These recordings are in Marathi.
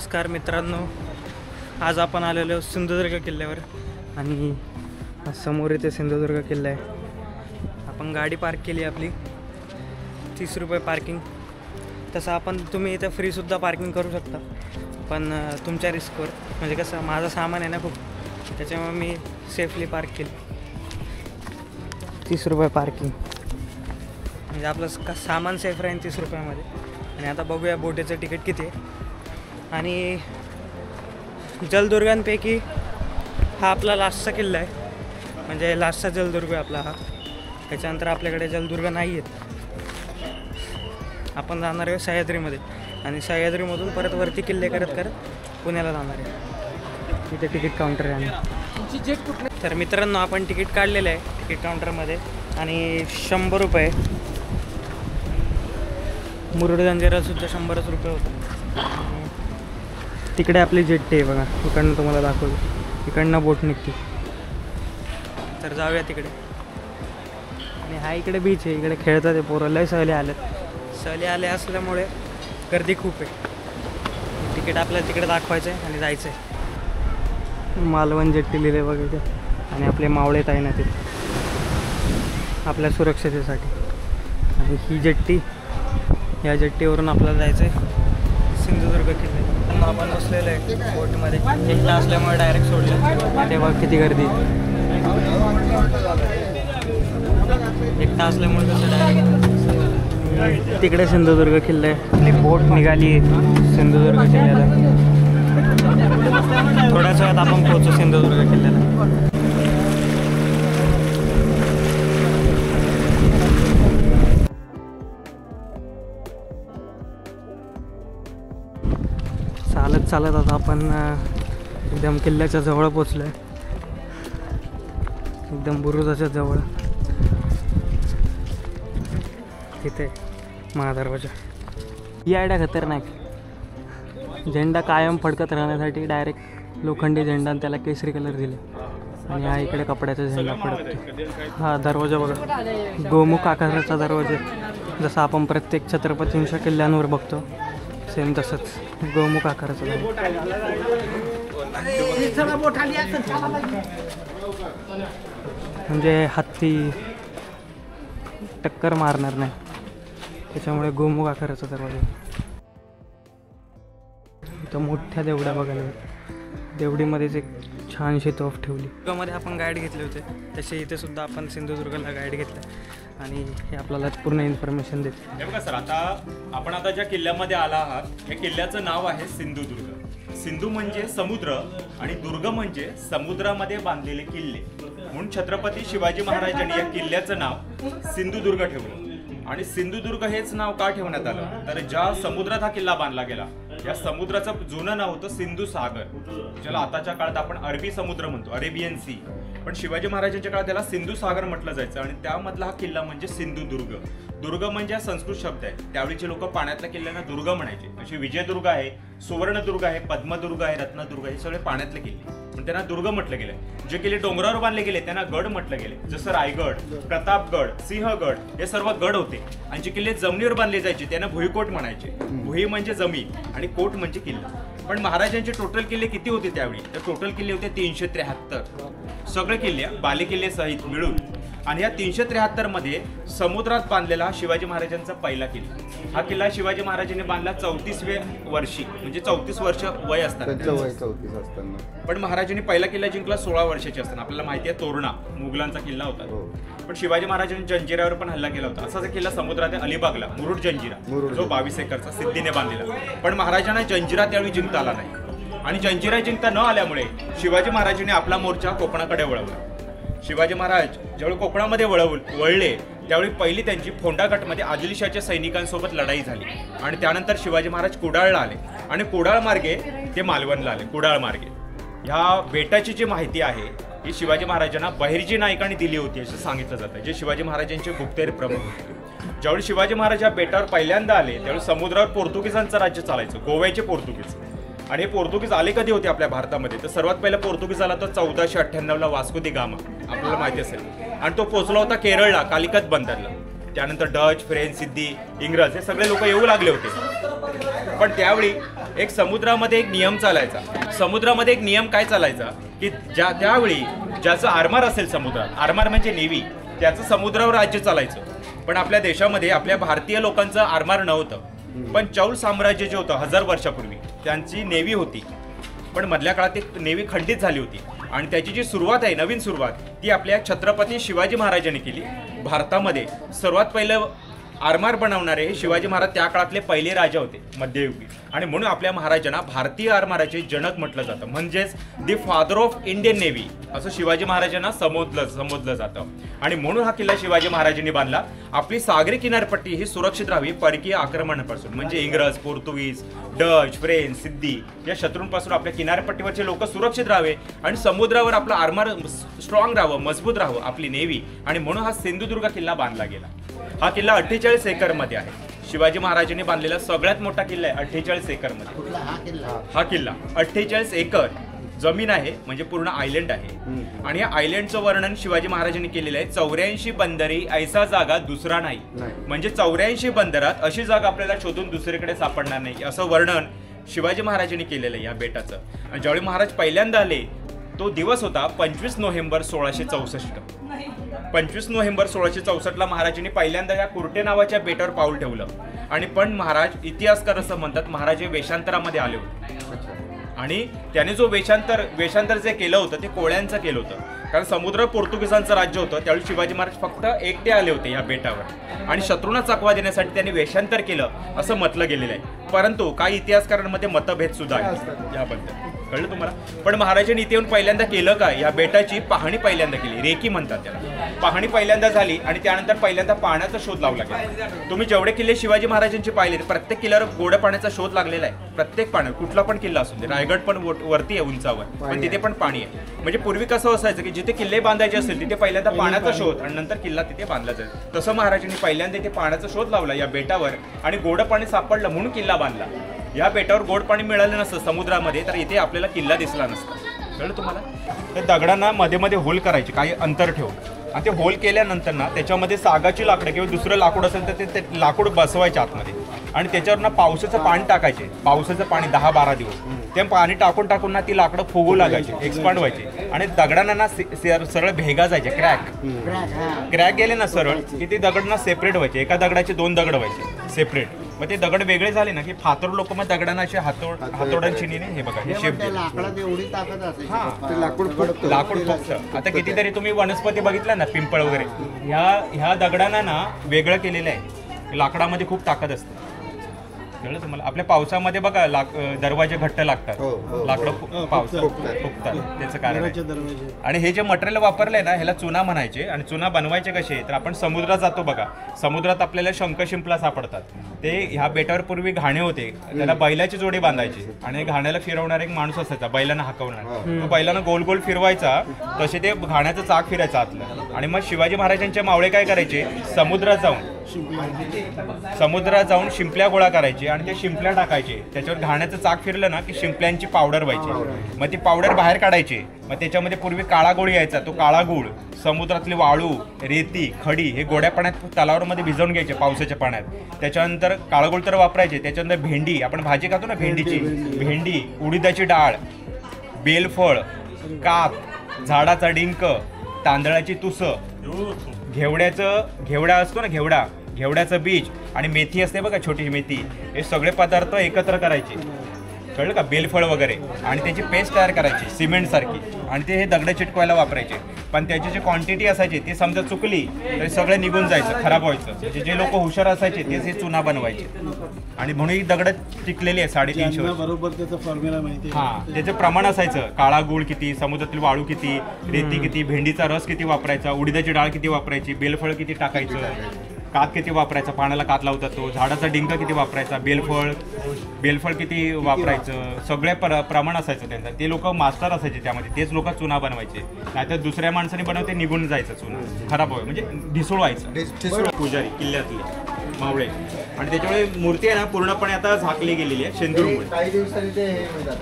नमस्कार मित्रांनो, आज आपण आलेलो सिंधुदुर्ग किल्ल्यावर आणि समोर इथे सिंधुदुर्ग किल्ला आहे। आपण गाडी पार्क केली आपली 30 रुपये पार्किंग। तसं तुम्ही इथे फ्रीसुद्धा पार्किंग करू शकता, पण तुमच्या रिस्कवर, म्हणजे कसं माझं सामान आहे ना खूप, त्याच्यामुळे मी सेफली पार्क केली। 30 रुपये पार्किंग म्हणजे आपलं सामान सेफ राहील 30 रुपयामध्ये। आणि आता बघूया बोटीचं तिकीट किती आहे। आणि जलदुर्गांपैकी हा आपला लास्टचा किल्ला आहे, म्हणजे लास्टचा जलदुर्ग आहे आपला हा। त्याच्यानंतर आपल्याकडे जलदुर्ग नाही आहेत। आपण जाणार आहे सह्याद्रीमध्ये आणि सह्याद्रीमधून परत वरती किल्ले करत करत पुण्याला जाणार आहे। इथे तिकीट काउंटर आहे तर मित्रांनो, आपण तिकीट काढलेलं आहे तिकीट काउंटरमध्ये आणि 100 रुपये। मुरुड जंजिरासुद्धा 100च रुपये होतं। तिकडे आपली जेट्टी आहे बघा, इकडनं तुम्हाला दाखवलं, इकडनं बोट निघते, तर जाऊया तिकडे। आणि हा इकडे बीच आहे, इकडे खेळतात ते पोरं, लय सहली आले असल्यामुळे गर्दी खूप आहे। तिकीट आपल्याला तिकडे दाखवायचं आहे आणि जायचं आहे। मालवण जेट्टी लिहिले बघा इथे, आणि आपले मावळे आहे ना ते आपल्या सुरक्षितेसाठी। आणि ही जेट्टी, या जेट्टीवरून आपल्याला जायचं आहे सिंधुदुर्ग किल्ला। आपण बसलेलं आहे बोटमध्ये, एकटा असल्यामुळे डायरेक्ट सोडलं। तेव्हा किती गर्दी, एकटा असल्यामुळे कसं डायरेक्ट तिकडे सिंधुदुर्ग किल्ला आहे आणि बोट निघाली सिंधुदुर्ग किल्ल्याला। थोड्याच वेळात आपण पोहोचू सिंधुदुर्ग किल्ल्याला। चालत आता आपण एकदम किल्ल्याच्या जवळ पोचलो आहे, एकदम बुरुजाच्या जवळ। तिथे महादरवाजा। ही आयडिया खतरनाक, झेंडा कायम फडकत राहण्यासाठी डायरेक्ट लोखंडी झेंडा आणि त्याला केसरी कलर दिले। आणि हा इकडे कपड्याचा झेंडा फडकतो। हा दरवाजा बघा, गोमुख आकाराचा दरवाजा, जसा आपण प्रत्येक छत्रपतींच्या किल्ल्यांवर बघतो, सेम तसंच गोमुख आकाराचं आहे। म्हणजे हत्ती टक्कर मारणार नाही, त्याच्यामुळे गोमुख आकाराचा दरवाजा। इथं मोठ्या देवड्या बघायला, देवडीमध्येच एक छानशी तोफ ठेवली। मध्ये आपण गाईड घेतले होते, तसे इथे सुद्धा आपण सिंधुदुर्गला गाईड घेतलं आणि हे आपल्याला पूर्ण इन्फॉर्मेशन देते। हे बघा सर, आता आपण ज्या किल्ल्यामध्ये आला आहात, या किल्ल्याचं नाव आहे सिंधुदुर्ग। सिंधू म्हणजे समुद्र आणि दुर्ग म्हणजे समुद्रामध्ये बांधलेले किल्ले, म्हणून छत्रपती शिवाजी महाराजांनी या किल्ल्याचं नाव सिंधुदुर्ग ठेवलं। आणि सिंधुदुर्ग हेच नाव का ठेवण्यात आलं, तर ज्या समुद्रात हा किल्ला बांधला गेला, या समुद्राचं जुनं नाव होतं सिंधू सागर, ज्याला आताच्या काळात आपण अरबी समुद्र म्हणतो, अरेबियन सी। पण शिवाजी महाराजांच्या काळात त्याला सिंधू सागर म्हटलं जायचं आणि त्यामधला हा किल्ला म्हणजे सिंधुदुर्ग। दुर्ग म्हणजे हा संस्कृत शब्द आहे, त्यावेळीचे लोक पाण्यातल्या किल्ल्यांना दुर्ग म्हणायचे। असे विजयदुर्ग आहे, सुवर्णदुर्ग आहे, पद्मदुर्ग आहे, रत्नदुर्ग, हे सगळे पाण्यातले किल्ले, पण त्यांना दुर्ग म्हटलं गेलं। जे किल्ले डोंगरावर बांधले गेले त्यांना गड म्हटलं गेले, जसं रायगड, प्रतापगड, सिंहगड, हे सर्व गड होते। आणि जे किल्ले जमिनीवर बांधले जायचे त्यांना भुईकोट म्हणायचे। भुई म्हणजे जमीन आणि कोट म्हणजे किल्ला। पण महाराजांचे टोटल किल्ले किती होते त्यावेळी, तर टोटल किल्ले होते 373, सगळे किल्ले बालेकिल्ले सहित मिळून। आणि या 373 मध्ये समुद्रात बांधलेला हा शिवाजी महाराजांचा पहिला किल्ला। हा किल्ला शिवाजी महाराजांनी बांधला 34व्या वर्षी, म्हणजे 34 वर्ष वय असताना। पण महाराजांनी पहिला किल्ला जिंकला 16 वर्षाचे असताना। आपल्याला माहिती आहे तोरणा मुघलांचा किल्ला होता, पण शिवाजी महाराजांनी जंजिरावर पण हल्ला केला होता। असाच किल्ला समुद्रात अलिबागला, मुरुड जंजिरा, जो 22 एकरचा सिद्धीने बांधलेला। पण महाराजांना जंजिरा त्यावेळी जिंकता आला नाही, आणि जंजिरा जिंकता न आल्यामुळे शिवाजी महाराजांनी आपला मोर्चा कोकणाकडे वळवला। शिवाजी महाराज ज्यावेळी कोकणामध्ये वळले, त्यावेळी पहिली त्यांची फोंडागटमध्ये आदिलशाच्या सैनिकांसोबत लढाई झाली। आणि त्यानंतर शिवाजी महाराज कुडाळला आले आणि कुडाळ मार्गे ते मालवणला आले। कुडाळ मार्गे ह्या बेटाची जी माहिती आहे ही शिवाजी महाराजांना बहिर्जी नाईकांनी दिली होती असं सांगितलं जातं, जे शिवाजी महाराजांचे गुप्तहेर प्रमुख होते। ज्यावेळी शिवाजी महाराज या बेटावर पहिल्यांदा आले, त्यावेळी समुद्रावर पोर्तुगीजांचं राज्य चालायचं, गोव्याचे पोर्तुगीज। आणि हे पोर्तुगीज आले कधी होते आपल्या भारतामध्ये, तर सर्वात पहिला पोर्तुगीज आला तो 1498ला वास्को दी गामा, आपल्याला माहिती असेल। आणि तो पोहोचला होता केरळला, कालिकत बंदरला। त्यानंतर डच, फ्रेंच, सिद्धी, इंग्रज हे सगळे लोक येऊ लागले होते। पण त्यावेळी एक समुद्रामध्ये एक नियम चालायचा. समुद्रामध्ये एक नियम काय चालायचा की त्यावेळी ज्याचं आरमार असेल समुद्रात, आरमार म्हणजे नेव्ही, त्याचं समुद्रावर राज्य चालायचं. पण आपल्या देशामध्ये आपल्या भारतीय लोकांचं आरमार नव्हतं. पण चौल साम्राज्य जे होतं 1000 वर्षापूर्वी त्यांची नेव्ही होती. पण मधल्या काळात ती नेव्ही खंडित झाली होती आणि त्याची जी सुरुवात आहे, नवीन सुरुवात, ती आपल्या छत्रपती शिवाजी महाराजांनी केली. भारतामध्ये सर्वात पहिलं आरमार बनवणारे हे शिवाजी महाराज त्या काळातले पहिले राजा होते मध्ययुगी. आणि म्हणून आपल्या महाराजांना भारतीय आरमाराचे जनक म्हटलं जातं. म्हणजेच the father of Indian navy असं शिवाजी महाराजांना संबोधलं जातं. आणि म्हणून हा किल्ला शिवाजी महाराजांनी बांधला. आपली सागरी किनारपट्टी ही सुरक्षित राहावी परकीय आक्रमणापासून. म्हणजे इंग्रज, पोर्तुगीज, डच, फ्रेंच, सिद्धी या शत्रूंपासून आपल्या किनारपट्टीवरचे लोक सुरक्षित राहावे आणि समुद्रावर आपला आरमार स्ट्रॉंग राहावं, मजबूत राहावं आपली नेव्ही. आणि म्हणून हा सिंधुदुर्ग किल्ला बांधला गेला. हा किल्ला 48 एकरमध्ये आहे. शिवाजी महाराजांनी बांधलेला सगळ्यात मोठा किल्ला आहे 48 एकरमध्ये. हा किल्ला 48 एकर जमीन आहे, म्हणजे पूर्ण आयलंड आहे. आणि या आयलंडचं वर्णन शिवाजी महाराजांनी केलेलं आहे. 84 बंदरी ऐसा जागा दुसरा नाही. म्हणजे 84 बंदरात अशी जागा आपल्याला शोधून दुसरीकडे सापडणार नाही असं वर्णन शिवाजी महाराजांनी केलेलं आहे या बेटाचं. आणि ज्यावेळी महाराज पहिल्यांदा आले तो दिवस होता 25 नोव्हेंबर 1664. 25 नोव्हेंबर 1664ला महाराजांनी पहिल्यांदा या कुर्टे नावाच्या बेटावर पाऊल ठेवलं. आणि पण महाराज, इतिहासकार असं म्हणतात, महाराज हे वेषांतरामध्ये आले होते. आणि त्याने जो वेषांतर जे केलं होतं ते कोळ्यांचं केलं होतं. कारण समुद्र पोर्तुगीजांचं राज्य होतं. त्यावेळी शिवाजी महाराज फक्त एकटे आले होते या बेटावर आणि शत्रूंना चकवा देण्यासाठी त्यांनी वेषांतर केलं असं म्हटलं गेलेलं आहे. परंतु काही इतिहासकारांमध्ये मतभेद सुद्धा आहेत याबद्दल. कळलं तुम्हाला? पण महाराजांनी इथे येऊन पहिल्यांदा केलं काय, या बेटाची पाहणी पहिल्यांदा केली. रेकी म्हणतात त्याला. पाहणी पहिल्यांदा झाली आणि त्यानंतर पहिल्यांदा पाण्याचा शोध लावला गेला. तुम्ही जेवढे किल्ले शिवाजी महाराजांचे पाहिले प्रत्येक किल्ल्यावर गोड्या पाण्याचा शोध लागलेला आहे. प्रत्येक पाण्यावर, कुठला पण किल्ला असू दे, रायगड पण वरती आहे उंचावर, पण तिथे पण पाणी आहे. म्हणजे पूर्वी कसं असायचं की जिथे किल्ले बांधायचे असेल तिथे पहिल्यांदा पाण्याचा शोध आणि नंतर किल्ला तिथे बांधला जाईल. तसं महाराजांनी पहिल्यांदा इथे पाण्याचा शोध लावला या बेटावर आणि गोड पाणी सापडलं म्हणून किल्ला बांधला. या बेटावर गोड पाणी मिळालं नसतं समुद्रामध्ये तर इथे आपल्याला किल्ला दिसला नसता. कळलं तुम्हाला? तर दगडांना मध्ये मध्ये होल करायचे काही अंतर ठेवून. आणि ते होल केल्यानंतर ना त्याच्यामध्ये सागाची लाकडं किंवा दुसरं लाकूड असेल तर ते लाकूड बसवायचे आतमध्ये आणि त्याच्यावर ना पावसाचं पाणी टाकायचे. पावसाचं पाणी 10-12 दिवस ते पाणी टाकून ना ती लाकडं फुगू लागायची, एक्सपांड व्हायची आणि दगडांना ना सरळ भेगा जायचे. क्रॅक गेले ना सरळ की ते दगड ना सेपरेट व्हायचे. एका दगडाचे 2 दगड व्हायचे सेपरेट. मग ते दगड वेगळे झाले ना की फातर लोक मग दगडांना असे हातोडांची हे बघा हे शेप लाकूड फुगतं. आता कितीतरी तुम्ही वनस्पती बघितल्या ना, पिंपळ वगैरे, ह्या दगडांना ना वेगळं केलेलं आहे. लाकडामध्ये खूप ताकद असते. कळलं तुम्हाला? आपल्या पावसामध्ये बघा दरवाजे घट्ट लागतात, लाकडं पावसात फुगतात. त्याचं कारण आहे. आणि हे जे मटेरियल वापरलंय ना ह्याला चुना म्हणायचे. आणि चुना बनवायचे कसे तर आपण समुद्रात जातो बघा, समुद्रात आपल्याला शंख शिंपला सापडतात. ते ह्या बेटावर पूर्वी घाणे होते, त्याला बैलाची जोडी बांधायची आणि घाण्याला फिरवणारा एक माणूस असायचा, बैलांना हाकवणार. तो बैलांना गोल गोल फिरवायचा, तसे ते घाण्याचं चाक फिरायचं आतलं. आणि मग शिवाजी महाराजांचे मावळे काय करायचे, समुद्रात जाऊन शिंपल्या गोळा करायचे आणि ते शिंपल्या टाकायचे. त्याच्यावर घाण्याचं चाक फिरलं ना की शिंपल्यांची पावडर व्हायची. मग ती पावडर बाहेर काढायची. मग त्याच्यामध्ये पूर्वी काळा गोळ यायचा, तो काळा गूळ, समुद्रातली वाळू, रेती, खडी हे गोड्या पाण्यात तलावामध्ये भिजवून घ्यायचे पावसाच्या पाण्यात. त्याच्यानंतर काळागोळ तर वापरायचे. त्याच्यानंतर भेंडी, आपण भाजी खातो ना भेंडीची, भेंडी, उडीदाची डाळ, बेलफळ, कात, झाडाचा डिंक, तांदळाची तुसं, घेवडा असतो ना, घेवड्याचं बीज आणि मेथी असते बघा, छोटी मेथी, हे सगळे पदार्थ एकत्र करायचे. कळलं का? बेलफळ वगैरे आणि त्याची पेस्ट तयार करायची सिमेंटसारखी आणि ते हे दगड चिटकवायला वापरायचे. पण त्याची जी क्वांटिटी असायची ती समजा चुकली तरी सगळं निघून जायचं, खराब व्हायचं. म्हणजे जे लोक हुशार असायचे तेच हे चुना बनवायचे. आणि म्हणून ही दगड टिकलेली आहे 350 वर्ष. बरोबर त्याचं फॉर्म्युला माहिती. हां, त्याचं प्रमाण असायचं. काळा गूळ किती, समुद्रातली वाळू किती, रेती किती, भेंडीचा रस किती वापरायचा, उडीदाची डाळ किती वापरायची, बेलफळ किती टाकायचं, कात किती वापरायचा, पाण्याला कात लावतात तो, झाडाचा डिंक किती वापरायचा, बेलफळ किती वापरायचं, सगळे प्रमाण असायचं त्यांचं. ते लोक मास्टर असायचे त्यामध्ये, तेच लोक चुना बनवायचे. नाहीतर दुसऱ्या माणसाने बनवते निघून जायचं चुना, खराब व्हायचं, म्हणजे ढिसूळ व्हायचं. पुजारी किल्ल्यातले मावळे. आणि त्याच्यामुळे मूर्ती आहे ना पूर्णपणे आता झाकली गेलेली आहे शेंदूरमुळे.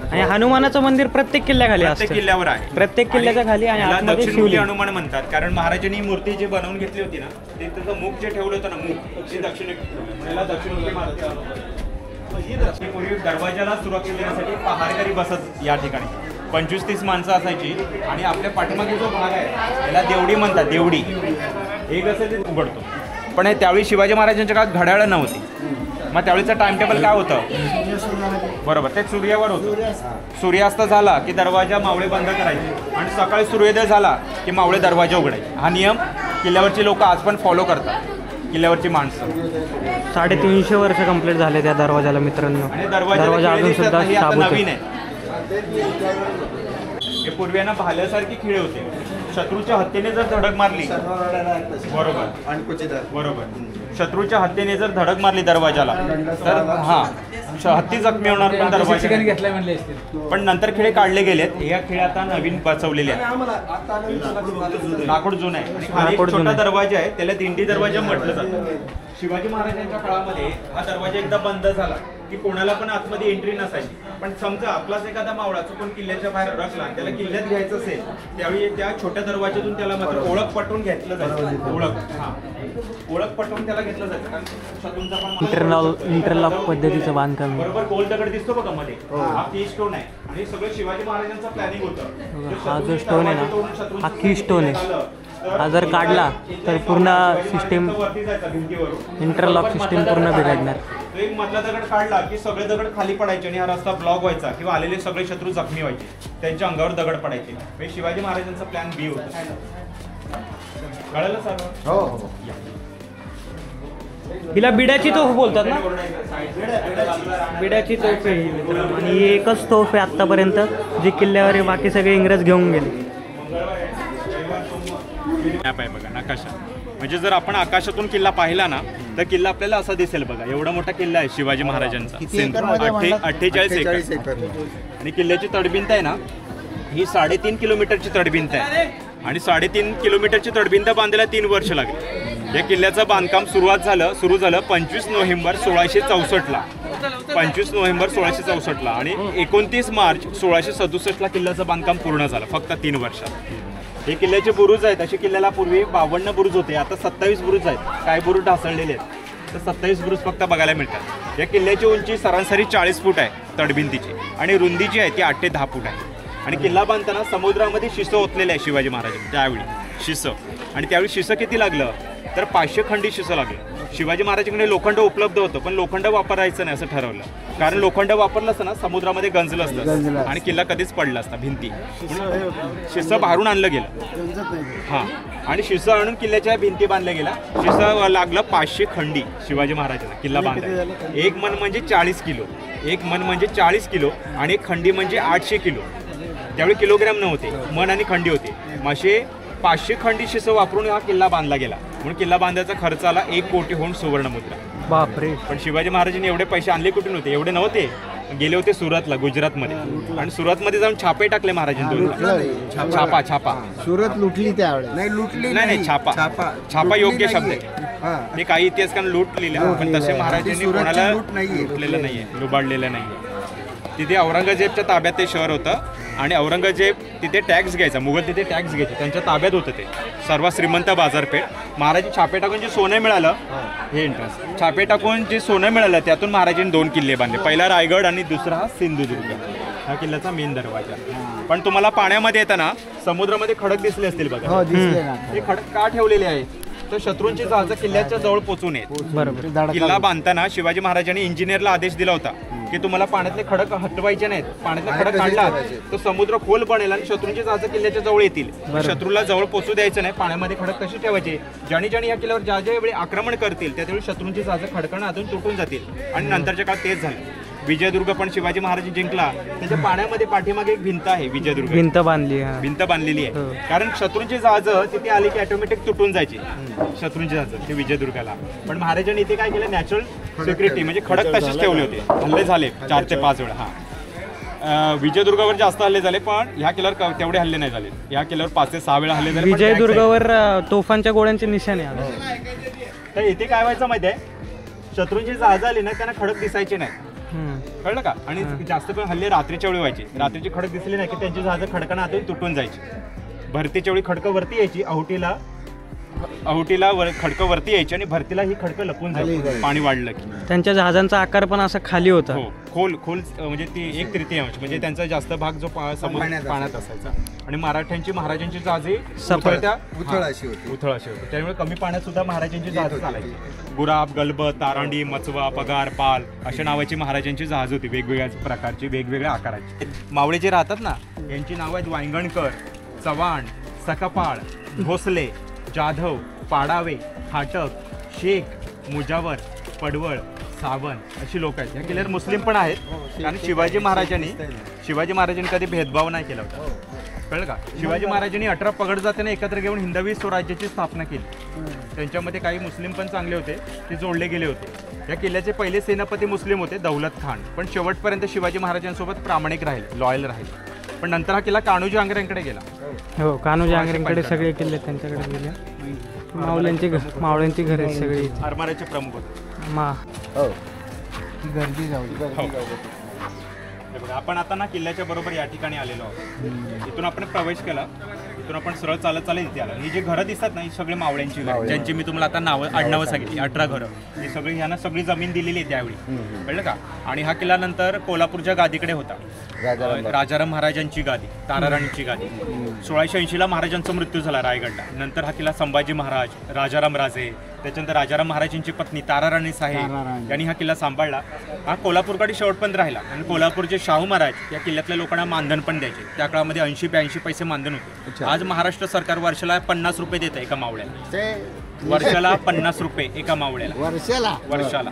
आणि हनुमानाचं मंदिर प्रत्येक किल्ल्याखाली असतं. प्रत्येक किल्ल्यावर आहे. प्रत्येक किल्ल्याच्या खाली आणि आतमध्ये दक्षिणमुखी हनुमान म्हणतात, कारण महाराजांनी मूर्ती जी बनवून घेतली होती ना, ते त्याचं मुख जे ठेवलं होतं ना, मुख ते दक्षिणमुखी, पूर्वी दरवाजाला सुरक्षित देण्यासाठी पहारेकरी बसत या ठिकाणी 25-30 माणसं असायची आणि आपल्या पाठीमागे जो भाग आहे त्याला देवडी म्हणतात. देवडी एक असेल ते उघडतो. पण हे त्यावेळी शिवाजी महाराजांच्या काळात घड्याळं नव्हती. मग त्यावेळीचं टाइम टेबल काय होतं? बरोबर, ते सूर्यावर होतं. सूर्यास्त झाला की दरवाजा मावळे बंद करायचे आणि सकाळी सूर्योदय झाला की मावळे दरवाजा उघडायचे. हा नियम किल्ल्यावरची लोक आज पण फॉलो करतात. किल्ल्यावरची माणसं 350 वर्ष कंप्लीट झाले त्या दरवाजाला मित्रांनो. आणि दरवाजा अजून सुद्धा शाबूत आहे. नवीन आहे. हे पूर्वीना भाल्यासारखी खिळे होते. शत्रूच्या हत्येने जर धडक मारली, बरोबर, शत्रूच्या हत्येने जर धडक मारली दरवाजाला तर हत्ती जखमी होणार. पण दरवाजा पण नंतर खिळे काढले गेलेत. या खिळे आता नवीन बसवलेले आहेत. लाकूड जुनं आहे. आणि एक छोटा दरवाजा आहे त्याला दिंडी दरवाजा म्हटलं जातं. शिवाजी महाराजांच्या काळामध्ये हा दरवाजा एकदा बंद झाला की कोणाला पण आतमध्ये एंट्री नसायची. पण समजा आपलाच एखादा मावळा चुकून किल्ल्याच्या बाहेर रचला, त्याला किल्ल्यात घ्यायचं असेल त्यावेळी त्या छोट्या दरवाजातून त्याला मात्र ओळख पटवून घेतलं जायचं. ओळख पटवून त्याला घेतलं जायचं. कारण शत्रूंचा पण इंटरलॉक पद्धतीचं बांधकाम. बरोबर गोल दगड दिसतो बघा मध्ये, हा की स्टोन आहे. आणि सगळं शिवाजी महाराजांचं प्लॅनिंग होतं. हा जो स्टोन आहे ना, हा की स्टोन आहे. हा जर काढला तर पूर्ण सिस्टीम इंटरलॉक सिस्टीम पूर्ण बिघडणार. एक मधला दगड काढला की सगळे दगड खाली पडायचे आणि हा रस्ता ब्लॉक व्हायचा किंवा आलेले सगळे शत्रू जखमी व्हायचे. त्यांच्या अंगावर दगड पडायचे. म्हणजे शिवाजी महाराजांचा प्लॅन बी होता. कळलं सर? हो. हिला बिड्याची तोफ बोलतात ना. बिड्याची तोफ आहे ही. आणि एकच तोफ आहे आतापर्यंत जी किल्ल्यावर बाकी सगळे इंग्रज घेऊन गेले. मॅप आहे बघा, नकाशा. म्हणजे जर आपण आकाशातून किल्ला पाहिला ना तर किल्ला आपल्याला असा दिसेल बघा. एवढा मोठा किल्ला आहे शिवाजी महाराजांचा. 48 एकर. आणि किल्ल्याची तडबिंत आहे ना ही 3.5 किलोमीटरची तडबिंत आहे. आणि 3.5 किलोमीटरची तडबिंत बांधायला 3 वर्ष लागली. या किल्ल्याचं बांधकाम सुरू झालं 25 नोव्हेंबर 1664ला. 25 नोव्हेंबर 1664ला आणि 29 मार्च 1667ला किल्ल्याचं बांधकाम पूर्ण झालं. फक्त 3 वर्षात. हे किल्ल्याचे बुरुज आहेत. असे किल्ल्याला पूर्वी 52 बुरुज होते. आता 27 बुरुज आहेत. काही बुरुज ढासळलेले आहेत. तर 27 बुरुज फक्त बघायला मिळतात. या किल्ल्याची उंची सरासरी 40 फूट आहे तडबिंतीची. आणि रुंदी जी आहे ती 8 ते 10 फूट आहे. आणि किल्ला बांधताना समुद्रामध्ये शिसं ओतलेलं आहे शिवाजी महाराजांनी त्यावेळी. शिसं. आणि त्यावेळी शिसं किती लागलं तर 500 खंडी शिसं लागलं. शिवाजी महाराजांकडे लोखंड उपलब्ध होतं पण लोखंड वापरायचं नाही असं ठरवलं. कारण लोखंड वापरलं असतं ना समुद्रामध्ये गंजलं असतं आणि किल्ला कधीच पडला असता भिंती. शिसं बाहेरून आणलं गेलं. हां. आणि शिसं आणून किल्ल्याच्या भिंती बांधल्या गेल्या. शिसं लागलं 500 खंडी शिवाजी महाराजांना किल्ला बांधायला. एक मन म्हणजे 40 किलो. एक मन म्हणजे 40 किलो आणि एक खंडी म्हणजे 800 किलो. त्यावेळी किलोग्रॅम नव्हते, मन आणि खंडी होते. मासे 500 खंडी शिसं वापरून हा किल्ला बांधला गेला. म्हणून किल्ला बांधायचा खर्च आला 1 कोटी होऊन सुवर्णमुद्रा. बापरे. पण शिवाजी महाराजांनी एवढे पैसे आणले कुठून होते? एवढे नव्हते. गेले होते सुरतला, गुजरातमध्ये. आणि सुरतमध्ये जाऊन छापे टाकले महाराजांनी. छापा सुरत लुटली त्यावेळेस. नाही लुटली नाही, छापा योग्य शब्द आहे. ते काही इतिहासकार लूट लिहिले पण तसे महाराजांनी कोणाला लुटलेलं नाहीये, लुबाडलेलं नाहीये. तिथे औरंगजेबच्या ताब्यात ते शहर होतं आणि औरंगजेब तिथे टॅक्स घ्यायचा. मुघल तिथे टॅक्स घ्यायचे. त्यांच्या ताब्यात होतं ते सर्वात श्रीमंत बाजारपेठ. महाराज छापे टाकून जे सोनं मिळालं हे इंटरेस्ट. छापे टाकून जे सोनं मिळालं त्यातून महाराजांनी 2 किल्ले बांधले. पहिला रायगड आणि दुसरा हा सिंधुदुर्ग. हा किल्ल्याचा मेन दरवाजा. पण तुम्हाला पाण्यामध्ये येताना समुद्रामध्ये खडक दिसले असतील बघा. हे खडक का ठेवलेले आहे तर शत्रूंची जहाजं किल्ल्याच्या जवळ पोहोचू नयेत. बरोबर. किल्ला बांधताना शिवाजी महाराजांनी इंजिनियरला आदेश दिला होता की तुम्हाला पाण्यातले खडक हटवायचे नाहीत. पाण्यातले खडक काढला तर समुद्र खोल बनेल आणि शत्रूंची जहाजं किल्ल्याच्या जवळ येतील. शत्रूला जवळ पोहोचू द्यायचं नाही. पाण्यामध्ये खडक कसे ठेवायचे? ज्याने या किल्ल्यावर ज्या वेळी आक्रमण करतील त्यावेळी शत्रूंची जहाजं खडकानं आतून तुटून जातील. आणि नंतरच्या काळात तेच झालं. विजयदुर्ग पण शिवाजी महाराज जिंकला. त्याच्या पाण्यामध्ये पाठीमागे एक भिंत आहे विजयदुर्ग. भिंत बांधलेली आहे. कारण शत्रूंची जहाजं तिथे आली की ऑटोमॅटिक तुटून जायची शत्रूंची जहाजं ते विजयदुर्गाला. पण महाराजांनी इथे काय केलं नॅचरल सिक्युरिटी म्हणजे खडक तसेच ठेवले होते. हल्ले झाले 4 ते 5 वेळा. विजयदुर्गावर जास्त हल्ले झाले पण ह्या किल्ल्यावर तेवढे हल्ले नाही झाले. ह्या किल्ल्यावर 5 ते 6 वेळा हल्ले झाले. विजयदुर्गावर तोफांच्या गोळ्यांचे निशाणे आले. तर इथे काय व्हायचं माहिती आहे? शत्रूंची जहाजं आली ना त्यांना खडक दिसायचे नाही. कळलं का? आणि जास्त पण हल्ले रात्रीच्या वेळी व्हायचे. रात्रीची खडक दिसली नाही की त्यांची जहाजं खडकानं आतून तुटून जायची. भरतीच्या वेळी खडकं वरती यायची, अहोटीला अहोटीला खडकं वरती यायची आणि भरतीला ही खडकं लपून जायची पाणी वाढलं की. त्यांच्या जहाजांचा आकार पण असा खाली होता. हो, खोल म्हणजे ती 1/3 म्हणजे त्यांचा जास्त भाग जो पाण्यात असायचा. आणि मराठ्यांची महाराजांची जहाजे उथळ अशी होती, त्यामुळे कमी पाण्यात सुद्धा महाराजांची जहाज चालायची. गुराब, गलब, तारांडी, मचवा, पगार, पाल अशा नावाची महाराजांची जहाज होती, वेगवेगळ्या प्रकारची, वेगवेगळ्या आकाराची. मावळे जे राहतात ना, यांची नावं आहेत वांगणकर, चव्हाण, सकपाळ, भोसले, जाधव, पाडावे, फाटक, शेख, मुजावर, पडवळ, सावंत अशी लोक आहेत. या किल्ल्यावर मुस्लिम पण आहेत, कारण शिवाजी महाराजांनी कधी भेदभाव नाही केला होता. कळलं का? शिवाजी महाराजांनी 18 पगड जातीने एकत्र घेऊन हिंदवी स्वराज्याची स्थापना केली. त्यांच्यामध्ये काही मुस्लिम पण चांगले होते, ते जोडले गेले होते. या किल्ल्याचे पहिले सेनापती मुस्लिम होते, दौलत खान, पण शेवटपर्यंत शिवाजी महाराजांसोबत प्रामाणिक राहिले, लॉयल राहिले. पण नंतर हा किल्ला कान्होजी आंग्र्यांकडे गेला. हो, कान्होजी आंग्र्यांकडे सगळे किल्ले त्यांच्याकडे गेले. मावळ्यांची घर आहेत सगळी. आरमाराचे प्रमुख होते. गर्दी जाऊ हे बघा, आपण आता ना किल्ल्याच्या बरोबर या ठिकाणी आलेलो आहोत. इथून आपण प्रवेश केला, इथून आपण सरळ चालत इथे आला. ही जी घरं दिसतात ना, ही सगळी मावळ्यांची घरं, ज्यांची मी तुम्हाला आता आडनावं सांगितली, 18 घरं. ही सगळी ह्यांना सगळी जमीन दिलेली आहे त्यावेळी, कळलं का? आणि हा किल्ला नंतर कोल्हापूरच्या गादीकडे होता, राजाराम महाराजांची गादी, ताराराणीची गादी. 1680ला महाराजांचा मृत्यू झाला रायगडला. नंतर हा किल्ला संभाजी महाराज, राजाराम राजे, त्याच्यानंतर राजाराम महाराजांची पत्नी ताराराणी साहेब यांनी हा किल्ला सांभाळला. हा कोल्हापूरकडे शेवटपर्यंत राहिला. आणि कोल्हापूरचे शाहू महाराज या किल्ल्यातल्या लोकांना मानधन पण द्यायचे. त्या काळामध्ये 80-82 पैसे मानधन होते. आज महाराष्ट्र सरकार वर्षाला 50 रुपये देतं एका मावळ्याला. वर्षाला 50 रुपये एका मावळ्याला वर्षाला.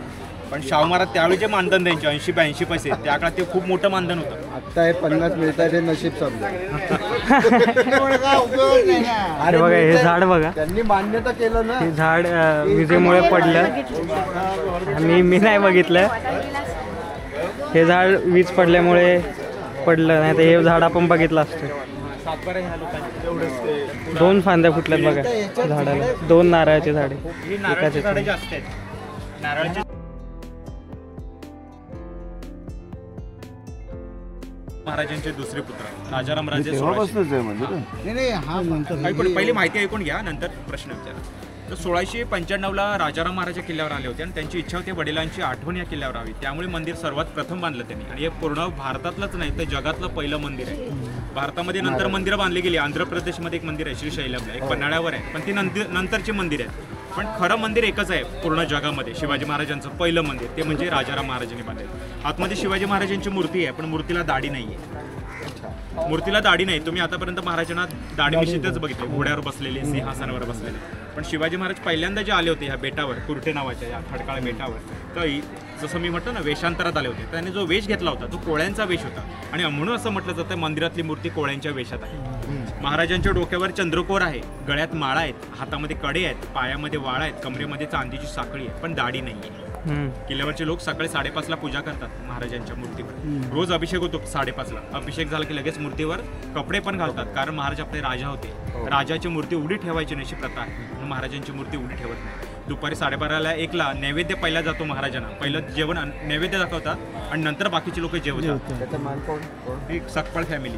पण शाहू महाराज त्यावेळी जे मानधन द्यायचे 80-82 पैसे, त्या काळात ते खूप मोठं मानधन होतं. आता हे 50 मिळतात हे नशीब समजा. अरे बघा, हे झाड बघा, त्यांनी मान्यता केलं ना. हे झाड विजेमुळे पडलं. मी नाही बघितलं. हे झाड वीज पडल्यामुळे पडलं, नाही तर हे झाड आपण बघितलं असतं. 2 फांद्या फुटल्यात बघा झाडाला. 2 नारळाचे झाडे. ही नारळाची झाडे जास्त आहेत. नारळाची महाराजांचे दुसरे पुत्र राजाराम राजे. पहिली माहिती ऐकून घ्या, नंतर प्रश्न विचारा. तर 1695ला राजाराम महाराज किल्ल्यावर आले होते आणि त्यांची इच्छा होती वडिलांची आठवण या किल्ल्यावर हवी. त्यामुळे मंदिर सर्वात प्रथम बांधलं त्यांनी. आणि हे पूर्ण भारतातलंच नाही, तर जगातलं पहिलं मंदिर आहे. भारतामध्ये नंतर मंदिरं बांधली गेली. आंध्र प्रदेशमध्ये एक मंदिर आहे श्रीशैलमला, एक पन्हाळ्यावर आहे, पण ती नंतरची मंदिर आहेत. पण खरं मंदिर एकच आहे पूर्ण जगामध्ये, शिवाजी महाराजांचं पहिलं मंदिर, ते म्हणजे राजाराम महाराजांनी बांधलेलं. आतमध्ये शिवाजी महाराजांची मूर्ती आहे, पण मूर्तीला दाढी नाही आहे. मूर्तीला दाढी नाही. तुम्ही आतापर्यंत महाराजांना दाढी मिशीतच बघितले, घोड्यावर बसलेले, सिंहासनावर बसलेले. पण शिवाजी महाराज पहिल्यांदा जे आले होते ह्या बेटावर, कुर्टे नावाच्या या खडकाळ बेटावर, तर जसं मी म्हटलं ना, वेषांतरात आले होते. त्याने जो वेश घेतला होता तो कोळ्यांचा वेश होता. आणि म्हणून असं म्हटलं जातं मंदिरातली मूर्ती कोळ्यांच्या वेशात आहे. महाराजांच्या डोक्यावर चंद्रकोर आहे, गळ्यात माळा आहेत, हातामध्ये कडे आहेत, पायामध्ये वाळ आहेत, कमरेमध्ये चांदीची साखळी आहे, पण दाढी नाही आहे. किल्ल्यावरचे लोक सकाळी 5:30ला पूजा करतात महाराजांच्या मूर्तीवर. रोज अभिषेक होतो 5:30ला. अभिषेक झाला की लगेच मूर्तीवर कपडे पण घालतात, कारण महाराज आपले राजा होते. राजाची मूर्ती उडी ठेवायची नशी प्रथा आहे, म्हणून महाराजांची मूर्ती उडी ठेवत नाही. दुपारी 12:30ला 1ला नैवेद्य पहिला जातो महाराजांना. पहिलं जेवण नैवेद्य दाखवतात आणि नंतर बाकीचे लोक जेवतात. एक सकपाळ फॅमिली,